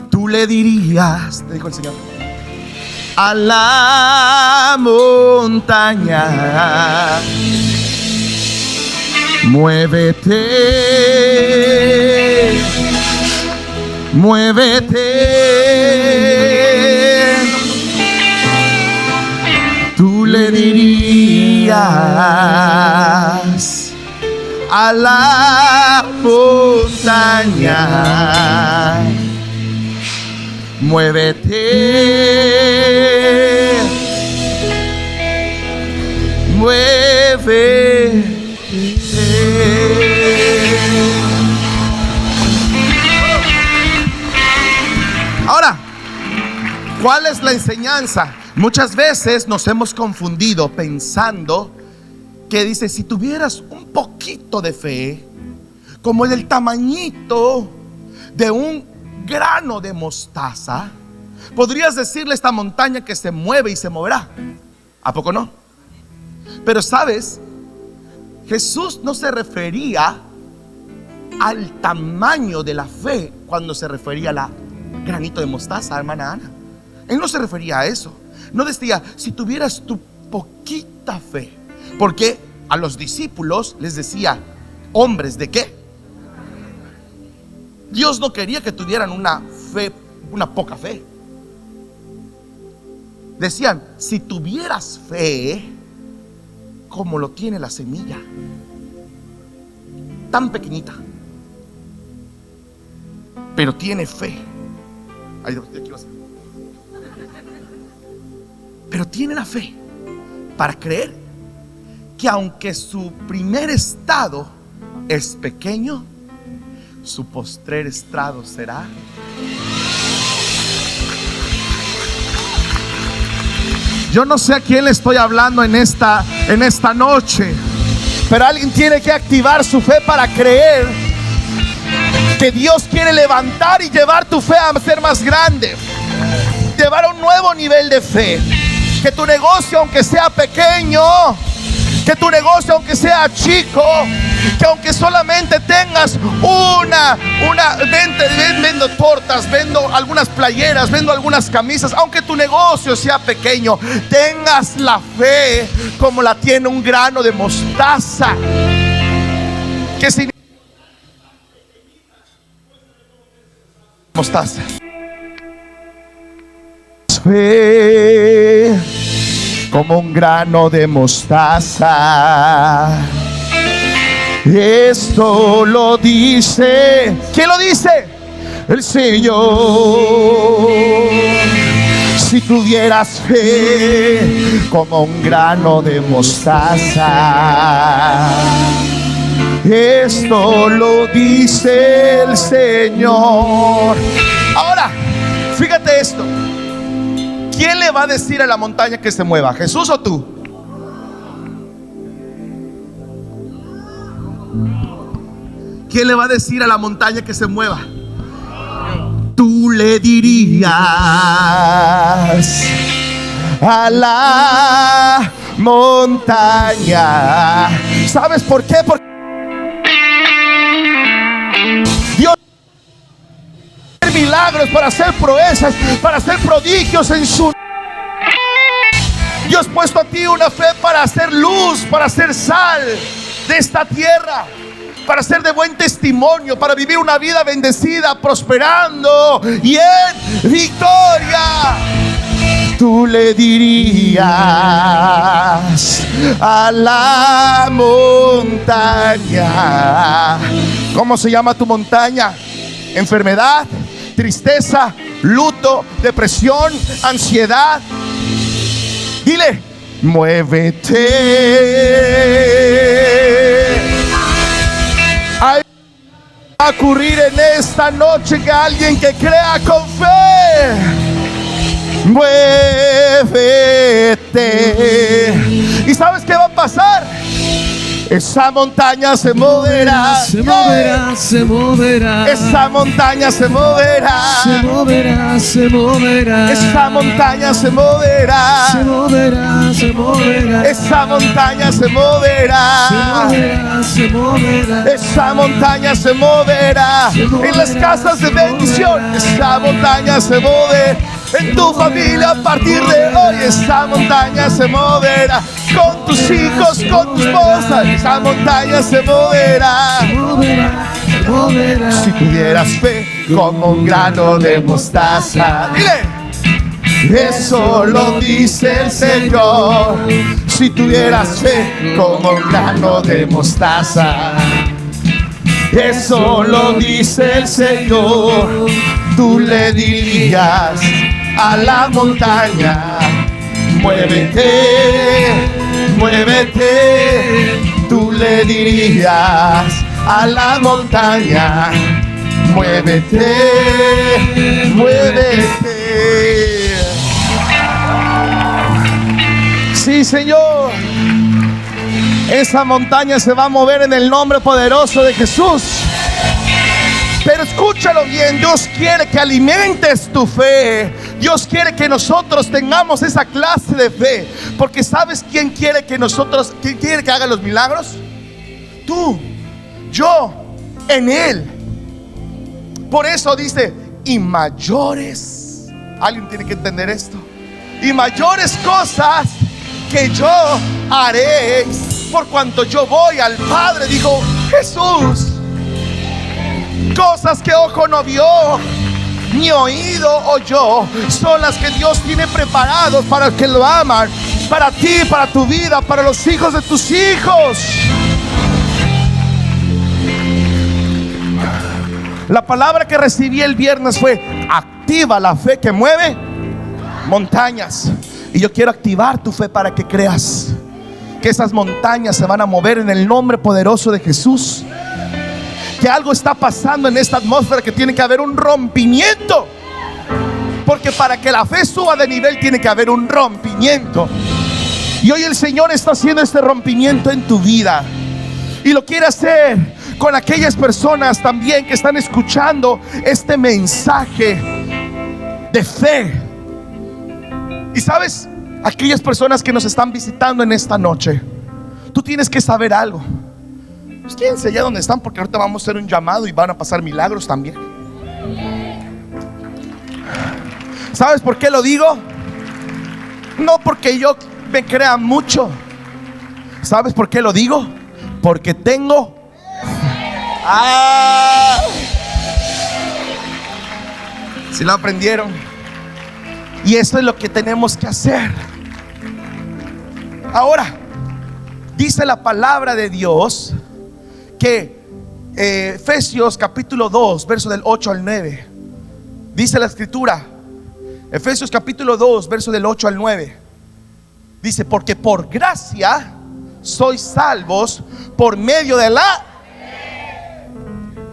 Tú le dirías, te dijo el Señor, a la montaña: muévete, muévete. Tú le dirías a la montaña: muévete, muévete. Ahora, ¿cuál es la enseñanza? Muchas veces nos hemos confundido pensando que dice: si tuvieras un poquito de fe, como el tamañito de un grano de mostaza, podrías decirle a esta montaña que se mueve y se moverá. ¿A poco no? Pero sabes, Jesús no se refería al tamaño de la fe cuando se refería a la granito de mostaza, hermana Ana. Él no se refería a eso. No decía: si tuvieras tu poquita fe, porque a los discípulos les decía: hombres de qué. Dios no quería que tuvieran una fe, una poca fe. Decían: si tuvieras fe como lo tiene la semilla, tan pequeñita, pero tiene fe. Pero tiene la fe para creer que aunque su primer estado es pequeño, su postrer estrado será. Yo no sé a quién le estoy hablando en esta noche, pero alguien tiene que activar su fe para creer que Dios quiere levantar y llevar tu fe a ser más grande, llevar a un nuevo nivel de fe. Que tu negocio, aunque sea pequeño, que tu negocio, aunque sea chico, que aunque solamente tengas vendo tortas, vendo algunas playeras, vendo algunas camisas, aunque tu negocio sea pequeño, tengas la fe como la tiene un grano de mostaza. Que mostaza. Fe como un grano de mostaza. Esto lo dice. ¿Quién lo dice? El Señor. Si tuvieras fe como un grano de mostaza. Esto lo dice el Señor. Ahora, fíjate esto. ¿Quién le va a decir a la montaña que se mueva? ¿Jesús o tú? ¿Quién le va a decir a la montaña que se mueva? Tú le dirías a la montaña. ¿Sabes por qué? Porque Dios para hacer milagros, para hacer proezas, para hacer prodigios en su. Dios ha puesto a ti una fe para hacer luz, para hacer sal de esta tierra, para ser de buen testimonio, para vivir una vida bendecida, prosperando y en victoria. Tú le dirías a la montaña. ¿Cómo se llama tu montaña? Enfermedad, tristeza, luto, depresión, ansiedad. Dile, muévete. Hay va a ocurrir en esta noche que alguien que crea con fe, muévete. ¿Y sabes qué va a pasar? Esa montaña se moverá. Se moverá, se moverá. Esa montaña se moverá. Se moverá, se moverá. Esa montaña se moverá. Se moverá, se moverá. Esa montaña se moverá. Se moverá, se moverá. Esa montaña se moverá. En las casas de bendición, esa montaña se moverá. En tu familia a partir de hoy, esa montaña se moverá. Con tus hijos, con tu esposa, esa montaña se moverá. Se moverá, se moverá. Si tuvieras fe como un grano de mostaza. Dile. Eso lo dice el Señor. Si tuvieras fe como un grano de mostaza. Eso lo dice el Señor. Tú le dirías a la montaña, muévete, muévete. Tú le dirías a la montaña, muévete, muévete. Sí, Señor. Esa montaña se va a mover en el nombre poderoso de Jesús. Pero escúchalo bien, Dios quiere que alimentes tu fe. Dios quiere que nosotros tengamos esa clase de fe. Porque ¿sabes quién quiere que nosotros, quién quiere que haga los milagros? Tú, yo, en Él. Por eso dice, y mayores. Alguien tiene que entender esto. Y mayores cosas que yo haré, por cuanto yo voy al Padre, dijo Jesús. Cosas que ojo no vio, ni oído oyó, son las que Dios tiene preparados para el que lo aman, para ti, para tu vida, para los hijos de tus hijos. La palabra que recibí el viernes fue: activa la fe que mueve montañas. Y yo quiero activar tu fe para que creas que esas montañas se van a mover en el nombre poderoso de Jesús. Que algo está pasando en esta atmósfera, que tiene que haber un rompimiento. Porque para que la fe suba de nivel tiene que haber un rompimiento. Y hoy el Señor está haciendo este rompimiento en tu vida. Y lo quiere hacer con aquellas personas también que están escuchando este mensaje de fe. Y sabes, aquellas personas que nos están visitando en esta noche, tú tienes que saber algo. Pues quédense allá donde están, porque ahorita vamos a hacer un llamado y van a pasar milagros también. ¿Sabes por qué lo digo? No porque yo me crea mucho. ¿Sabes por qué lo digo? Porque tengo Si lo aprendieron. Y eso es lo que tenemos que hacer. Ahora, dice la palabra de Dios que Efesios capítulo 2, verso del 8 al 9. Dice la escritura, Efesios capítulo 2, verso del 8 al 9. Dice, porque por gracia sois salvos por medio de la,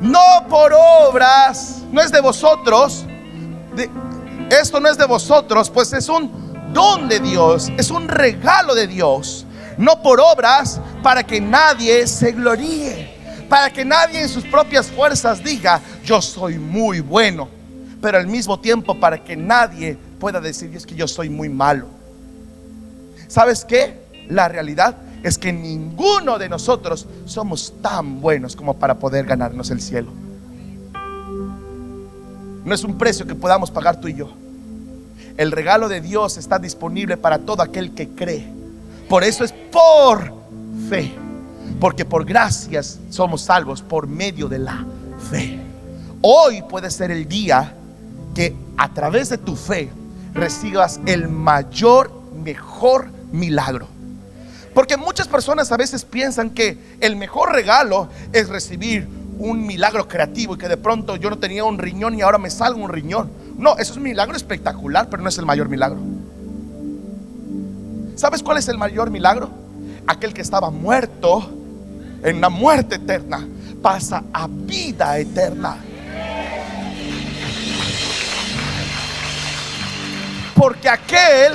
no por obras, no es de vosotros, esto no es de vosotros, pues es un don de Dios, es un regalo de Dios, no por obras, para que nadie se gloríe, para que nadie en sus propias fuerzas diga, yo soy muy bueno, pero al mismo tiempo para que nadie pueda decir, es que yo soy muy malo. ¿Sabes qué? La realidad es que ninguno de nosotros somos tan buenos como para poder ganarnos el cielo. No es un precio que podamos pagar tú y yo. El regalo de Dios está disponible para todo aquel que cree. Por eso es por fe, porque por gracias somos salvos por medio de la fe. Hoy puede ser el día que a través de tu fe recibas el mayor, mejor milagro. Porque muchas personas a veces piensan que el mejor regalo es recibir un milagro creativo y que de pronto yo no tenía un riñón y ahora me salga un riñón. No, eso es un milagro espectacular, pero no es el mayor milagro. ¿Sabes cuál es el mayor milagro? Aquel que estaba muerto en una muerte eterna pasa a vida eterna. Porque aquel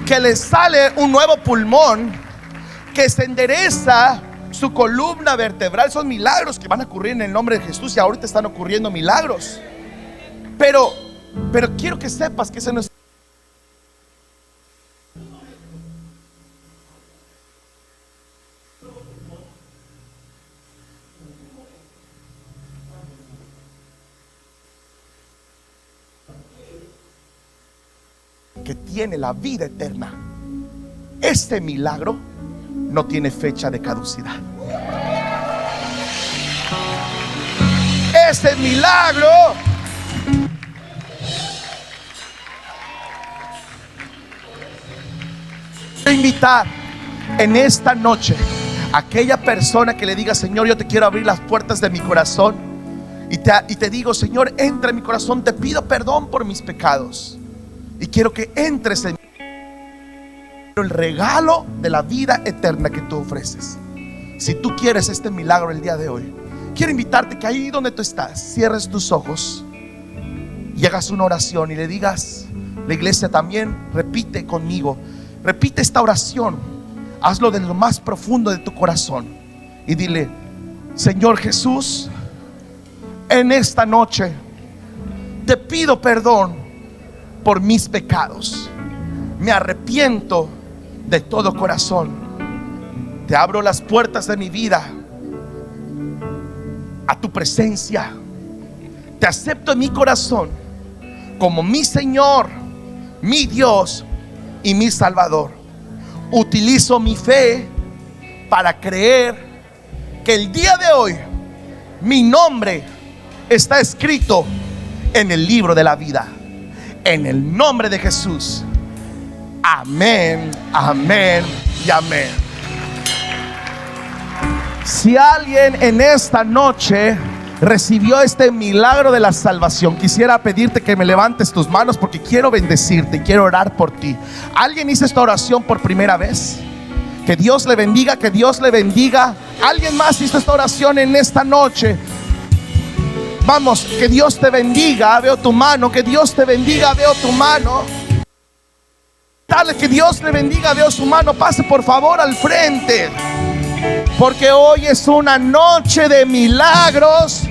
que le sale un nuevo pulmón, que se endereza su columna vertebral, son milagros que van a ocurrir en el nombre de Jesús. Y ahorita están ocurriendo milagros. Pero quiero que sepas que ese no es que tiene la vida eterna. Este milagro no tiene fecha de caducidad. Este milagro invitar en esta noche a aquella persona que le diga, Señor, yo te quiero abrir las puertas de mi corazón y te digo, Señor, entra en mi corazón, te pido perdón por mis pecados y quiero que entres en el regalo de la vida eterna que tú ofreces. Si tú quieres este milagro el día de hoy, quiero invitarte que ahí donde tú estás cierres tus ojos y hagas una oración y le digas, la iglesia también repite conmigo, repite esta oración, hazlo de lo más profundo de tu corazón y dile, Señor Jesús, en esta noche te pido perdón por mis pecados, me arrepiento de todo corazón, te abro las puertas de mi vida a tu presencia, te acepto en mi corazón como mi Señor, mi Dios y mi Salvador. Utilizo mi fe para creer que el día de hoy mi nombre está escrito en el libro de la vida. En el nombre de Jesús. Amén, amén y amén. Si alguien en esta noche recibió este milagro de la salvación, quisiera pedirte que me levantes tus manos porque quiero bendecirte y quiero orar por ti. ¿Alguien hizo esta oración por primera vez? Que Dios le bendiga, que Dios le bendiga. ¿Alguien más hizo esta oración en esta noche? Vamos, que Dios te bendiga, veo tu mano, que Dios te bendiga, veo tu mano. Dale, que Dios le bendiga, veo su mano, pase por favor al frente. Porque hoy es una noche de milagros,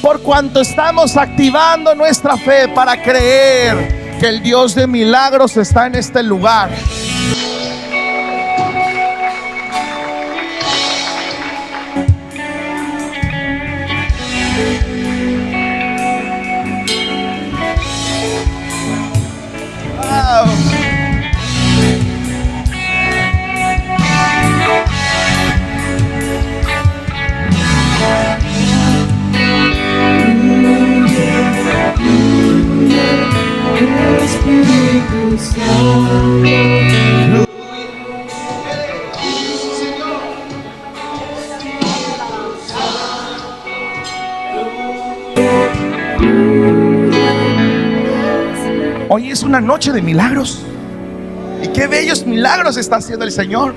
por cuanto estamos activando nuestra fe para creer que el Dios de milagros está en este lugar. Hoy es una noche de milagros. Y qué bellos milagros está haciendo el Señor.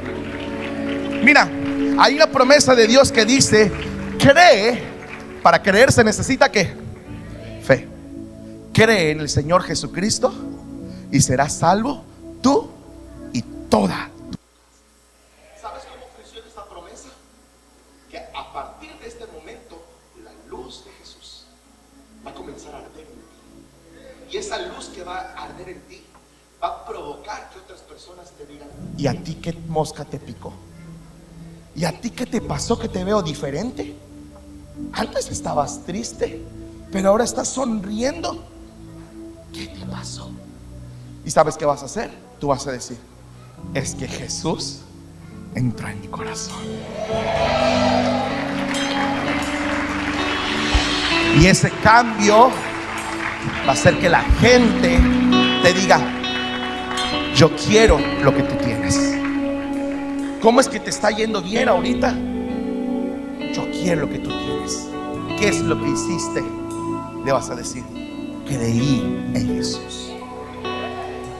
Mira, hay una promesa de Dios que dice: cree. Para creer se necesita ¿qué? Fe. Cree en el Señor Jesucristo y serás salvo tú y toda. ¿Sabes cómo funciona esta promesa? Que a partir de este momento la luz de Jesús va a comenzar a arder en ti. Y esa luz que va a arder en ti va a provocar que otras personas te digan: ¿y a ti qué mosca te picó? ¿Y a ti qué te pasó que te veo diferente? Antes estabas triste, pero ahora estás sonriendo. ¿Qué te pasó? ¿Y sabes qué vas a hacer? Tú vas a decir: es que Jesús entró en mi corazón. Y ese cambio va a hacer que la gente te diga: yo quiero lo que tú tienes. ¿Cómo es que te está yendo bien ahorita? Yo quiero lo que tú tienes. ¿Qué es lo que hiciste? Le vas a decir: creí en Jesús.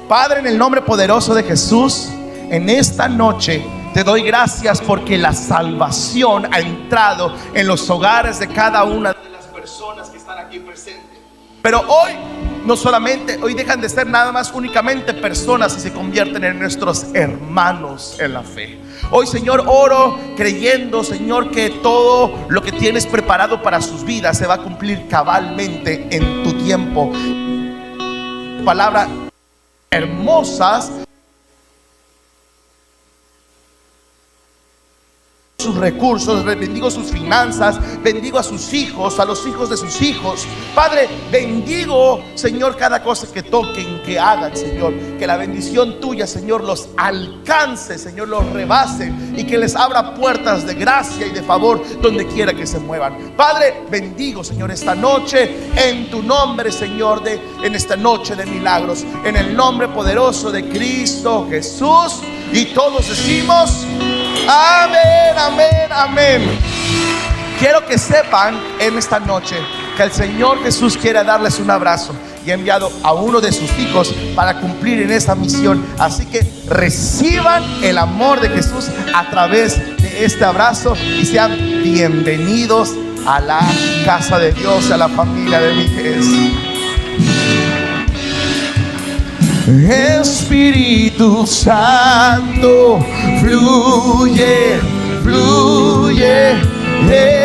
Padre, en el nombre poderoso de Jesús, en esta noche te doy gracias porque la salvación ha entrado en los hogares de cada una de las personas que están aquí presentes. Pero hoy, no solamente, hoy dejan de ser nada más únicamente personas y se convierten en nuestros hermanos en la fe. Hoy, Señor, oro creyendo, Señor, que todo lo que tienes preparado para sus vidas se va a cumplir cabalmente en tu tiempo. Palabras hermosas. Sus recursos, bendigo sus finanzas, bendigo a sus hijos, a los hijos de sus hijos. Padre, bendigo, Señor, cada cosa que toquen, que hagan, Señor. Que la bendición tuya, Señor, los alcance, Señor, los rebase y que les abra puertas de gracia y de favor donde quiera que se muevan. Padre, bendigo, Señor, esta noche en tu nombre, Señor, en esta noche de milagros, en el nombre poderoso de Cristo Jesús. Y todos decimos: amén, amén, amén. Quiero que sepan en esta noche que el Señor Jesús quiere darles un abrazo y ha enviado a uno de sus hijos para cumplir en esa misión. Así que reciban el amor de Jesús a través de este abrazo y sean bienvenidos a la casa de Dios, a la familia de Jesús. Espíritu Santo, fluye, fluye,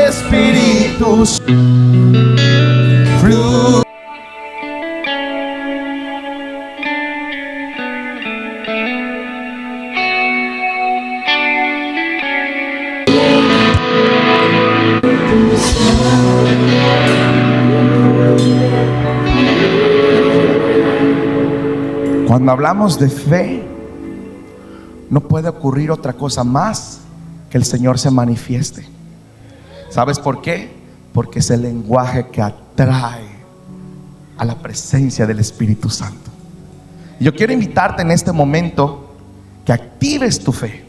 Espíritu fluye. Cuando hablamos de fe, no puede ocurrir otra cosa más que el Señor se manifieste. ¿Sabes por qué? Porque es el lenguaje que atrae a la presencia del Espíritu Santo. Yo quiero invitarte en este momento que actives tu fe.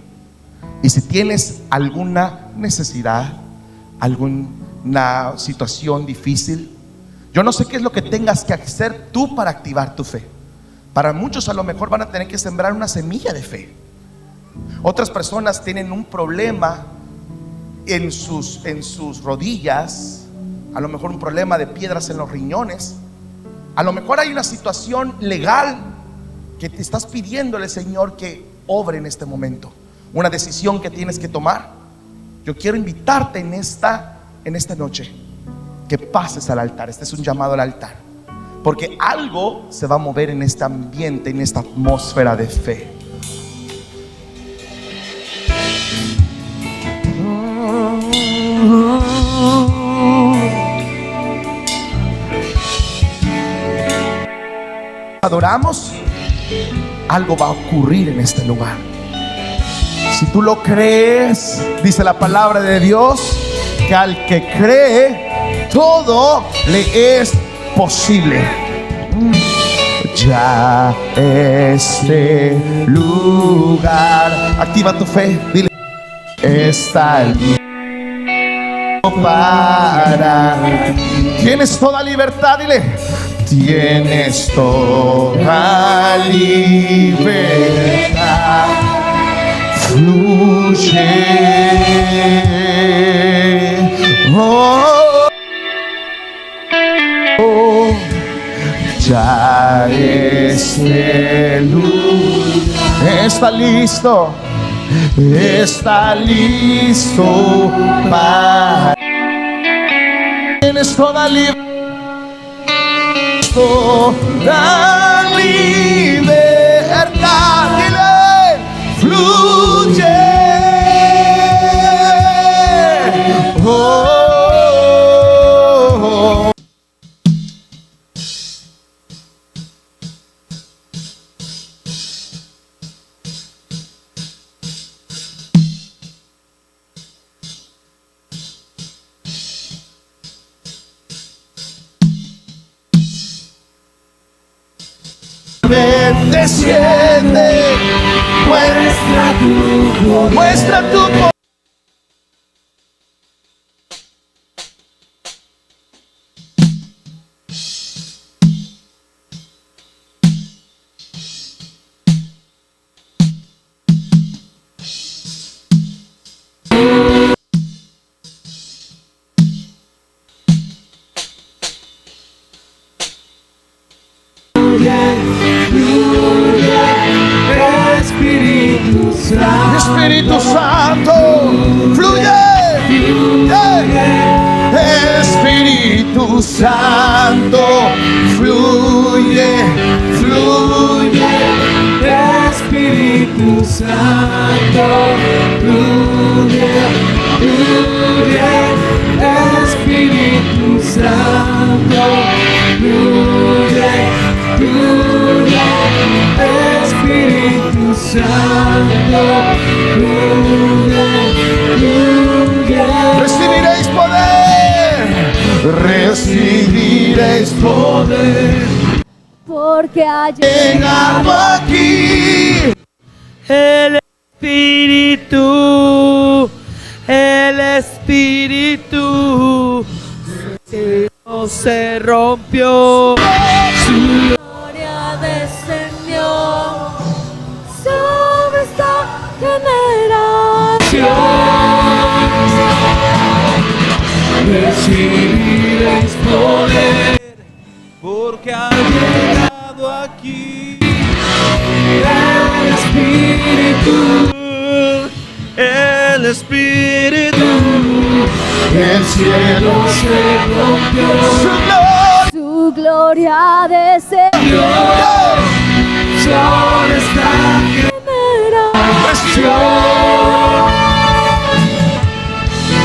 Y si tienes alguna necesidad, alguna situación difícil, yo no sé qué es lo que tengas que hacer tú para activar tu fe. Para muchos a lo mejor van a tener que sembrar una semilla de fe. Otras personas tienen un problema en sus rodillas, a lo mejor un problema de piedras en los riñones. A lo mejor hay una situación legal que te estás pidiéndole, Señor, que obre en este momento. Una decisión que tienes que tomar. Yo quiero invitarte en esta noche que pases al altar. Este es un llamado al altar, porque algo se va a mover en este ambiente, en esta atmósfera de fe. Adoramos, algo va a ocurrir en este lugar. Si tú lo crees, dice la palabra de Dios, que al que cree, todo le es posible. Ya este lugar, activa tu fe, dile: está listo para ti. Tienes toda libertad, dile: tienes toda libertad. Fluye, oh, oh, ya este lugar está listo para. Tienes toda libertad. Toda libertad, dile, fluye. Oh, oh, oh. Ven, desciende, muestra tu poder. Espíritu Santo, fluye. Espíritu Santo, fluye, fluye. Espíritu Santo, fluye, fluye. Espíritu Santo, fluye, fluye. Espíritu Santo, fluye, fluye. Recibiréis poder, recibiréis poder, porque ha llegado aquí. El Espíritu no se rompió. Su gloria descendió sobre esta generación. recibiréis poder, porque ha llegado aquí el Espíritu, el cielo se rompió, Su gloria descendió sobre esta generación.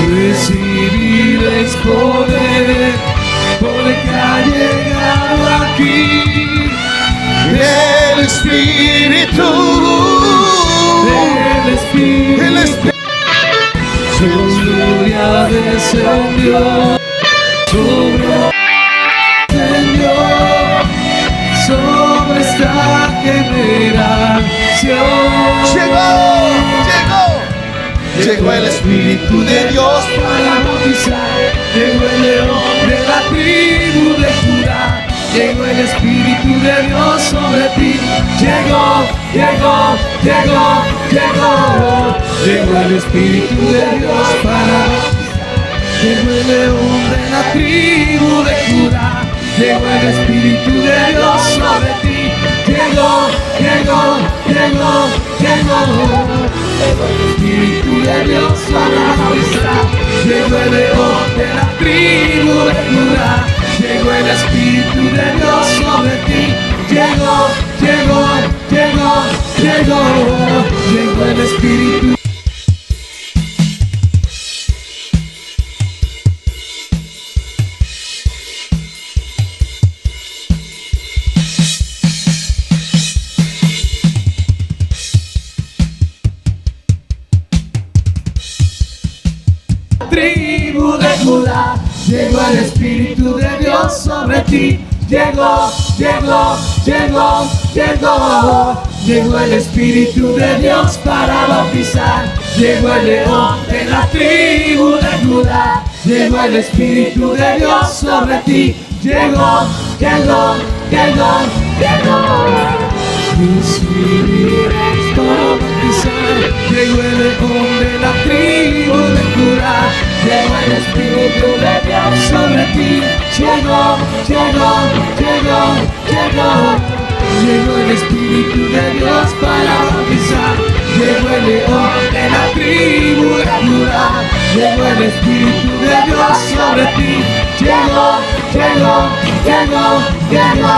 Recibiréis poder, porque ha llegado aquí El Espíritu, el Espíritu. Su gloria descendió sobre esta generación. Llegó el Espíritu de Dios Para bautizar, llegó el león de la tribu de Judá. Llegó el Espíritu de Dios sobre ti. Llegó el Espíritu de Dios para bautizar. Llegó el león de la tribu de Judá. Llegó el Espíritu de Dios sobre ti. Llegó el Espíritu de Dios para bautizar. Llegó el león de la tribu de Judá. Llegó el Espíritu de Dios sobre ti. Llegó el Espíritu. Tribu de Judá, llegó el Espíritu de Dios sobre ti. Llegó el Espíritu de Dios para bautizar. Llegó el león de la tribu de Judá. llegó el Espíritu de Dios sobre ti. Llegó, llegó, llegó, llegó. Recibirás para bautizar. Llegó el león de la tribu de Judá. Llegó el Espíritu de Dios sobre ti. Llegó, llegó, llegó, llegó. Llegó el Espíritu de Dios para bautizar. Llegó el león de la tribu de Judá. Llegó el Espíritu de Dios sobre ti. Llegó, llegó, llegó, llegó.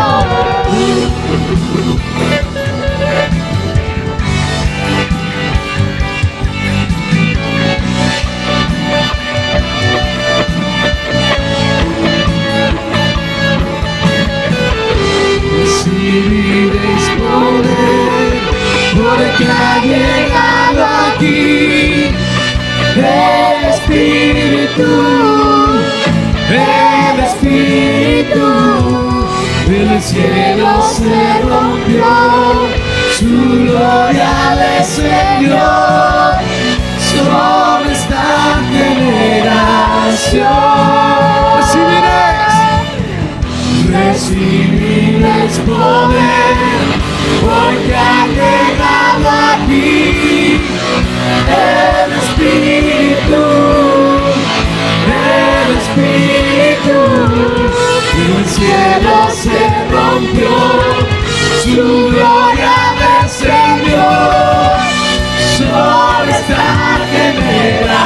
Recibiréis poder, porque ha llegado aquí el Espíritu, el Espíritu. El cielo se rompió, su gloria descendió sobre esta generación. Recibiréis poder, porque ha llegado aquí el Espíritu, el Espíritu. El cielo se rompió, su gloria descendió sobre esta generación.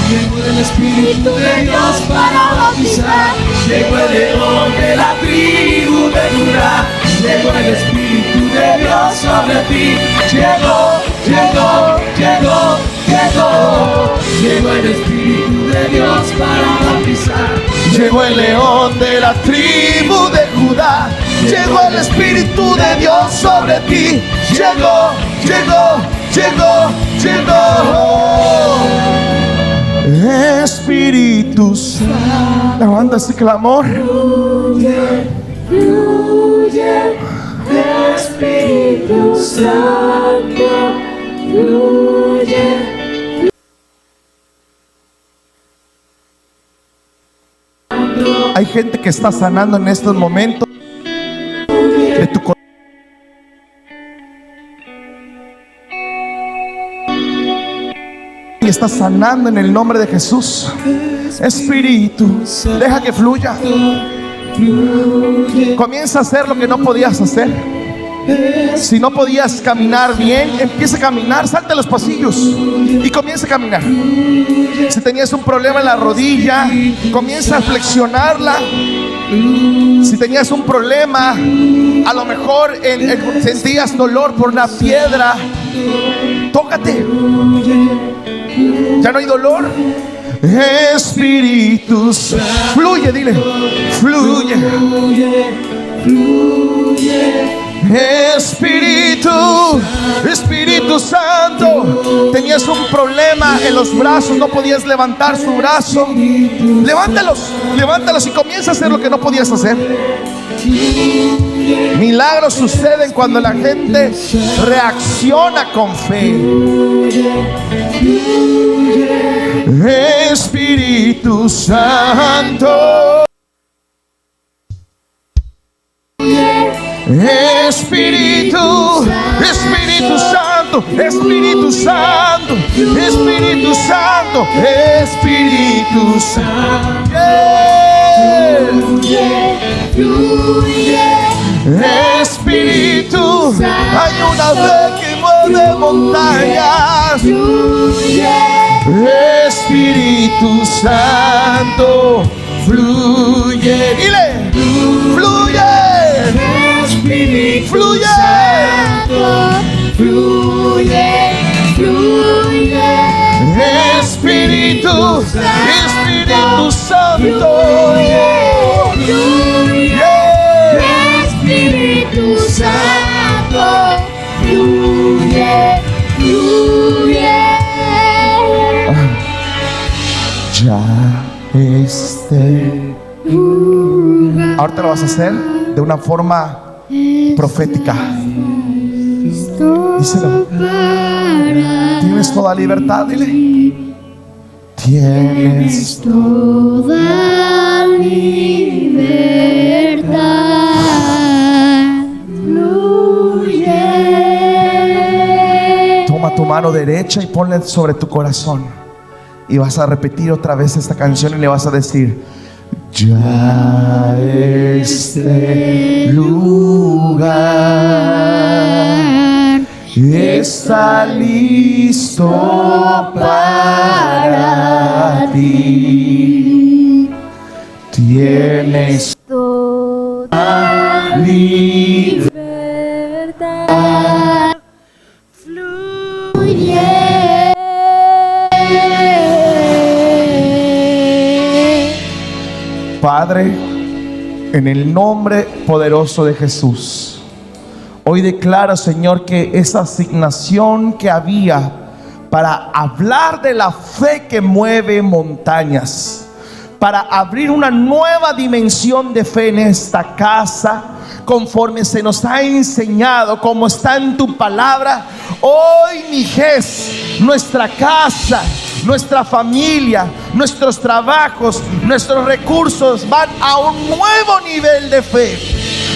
Llegó el Espíritu de Dios para bautizar. Llegó el león de la tribu de Judá. Llegó el Espíritu de Dios sobre ti. Llegó, llegó, llegó, llegó. Llegó el Espíritu de Dios para bautizar. Llegó el león de la tribu de Judá. Llegó el Espíritu de Dios sobre ti. Llegó, llegó, llegó, llegó. Espíritu Santo. Levanta ese clamor. Fluye, fluye, Espíritu Santo, fluye. Hay gente que está sanando en estos momentos de tu corazón. Y está sanando en el nombre de Jesús. Espíritu, deja que fluya. Comienza a hacer lo que no podías hacer. Si no podías caminar bien, empieza a caminar, salta los pasillos y comienza a caminar. Si tenías un problema en la rodilla, comienza a flexionarla. Si tenías un problema, a lo mejor sentías dolor por una piedra, tócate. Ya no hay dolor. Espíritu, fluye, dile, fluye, fluye. Espíritu, Espíritu Santo, tenías un problema en los brazos, no podías levantar su brazo. Levántalos, levántalos y comienza a hacer lo que no podías hacer. Milagros suceden cuando la gente reacciona con fe. Espíritu Santo, Espíritu, Espíritu Santo, Espíritu Santo, Espíritu Santo, Espíritu Santo. Espíritu, hay una fe que mueve montañas. Espíritu Santo, fluye, dile, fluye. Espíritu fluye, Santo, fluye, fluye. Espíritu, Espíritu Santo, fluye, Espíritu Santo, fluye, fluye. Ya ahora te lo vas a hacer de una forma profética. Díselo. Tienes toda libertad, dile. Tienes toda libertad. Fluye. Toma tu mano derecha y ponla sobre tu corazón. Y vas a repetir otra vez esta canción y le vas a decir: ya este lugar está listo para ti. Tienes Toda libertad. Padre, en el nombre poderoso de Jesús, hoy declaro, Señor, que esa asignación que había para hablar de la fe que mueve montañas, para abrir una nueva dimensión de fe en esta casa, conforme se nos ha enseñado, como está en tu palabra, hoy mi Jes, nuestra casa, nuestra familia, nuestros trabajos, nuestros recursos van a un nuevo nivel de fe.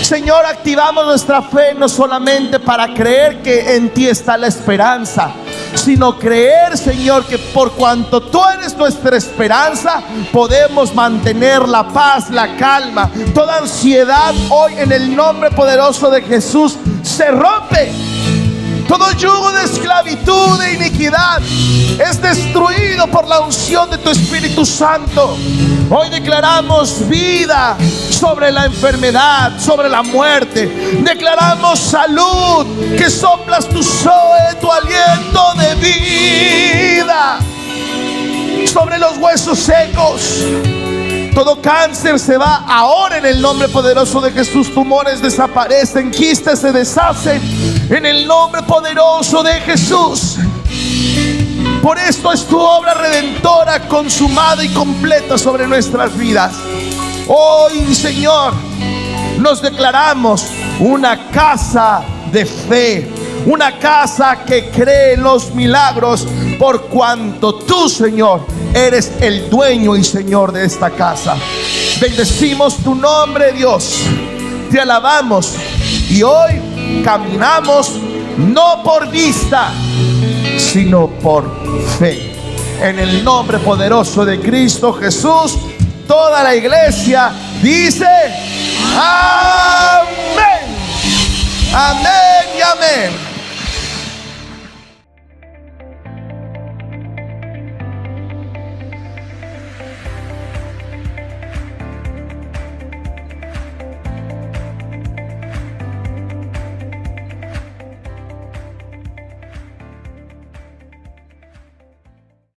Señor, activamos nuestra fe no solamente para creer que en ti está la esperanza, sino creer, Señor, que por cuanto tú eres nuestra esperanza, podemos mantener la paz, la calma. Toda ansiedad hoy en el nombre poderoso de Jesús se rompe. Todo yugo de esclavitud, de iniquidad, es destruido por la unción de tu Espíritu Santo. Hoy declaramos vida sobre la enfermedad, sobre la muerte. Declaramos salud, que soplas tu Zoe, tu aliento de vida sobre los huesos secos. Todo cáncer se va ahora en el nombre poderoso de Jesús. Tumores desaparecen, quistes se deshacen en el nombre poderoso de Jesús. Por esto es tu obra redentora consumada y completa sobre nuestras vidas. Hoy, Señor, nos declaramos una casa de fe, una casa que cree en los milagros, por cuanto tú, Señor, eres el dueño y Señor de esta casa. Bendecimos tu nombre, Dios. Te alabamos y hoy caminamos no por vista, sino por fe. En el nombre poderoso de Cristo Jesús, toda la iglesia dice amén. Amén y amén.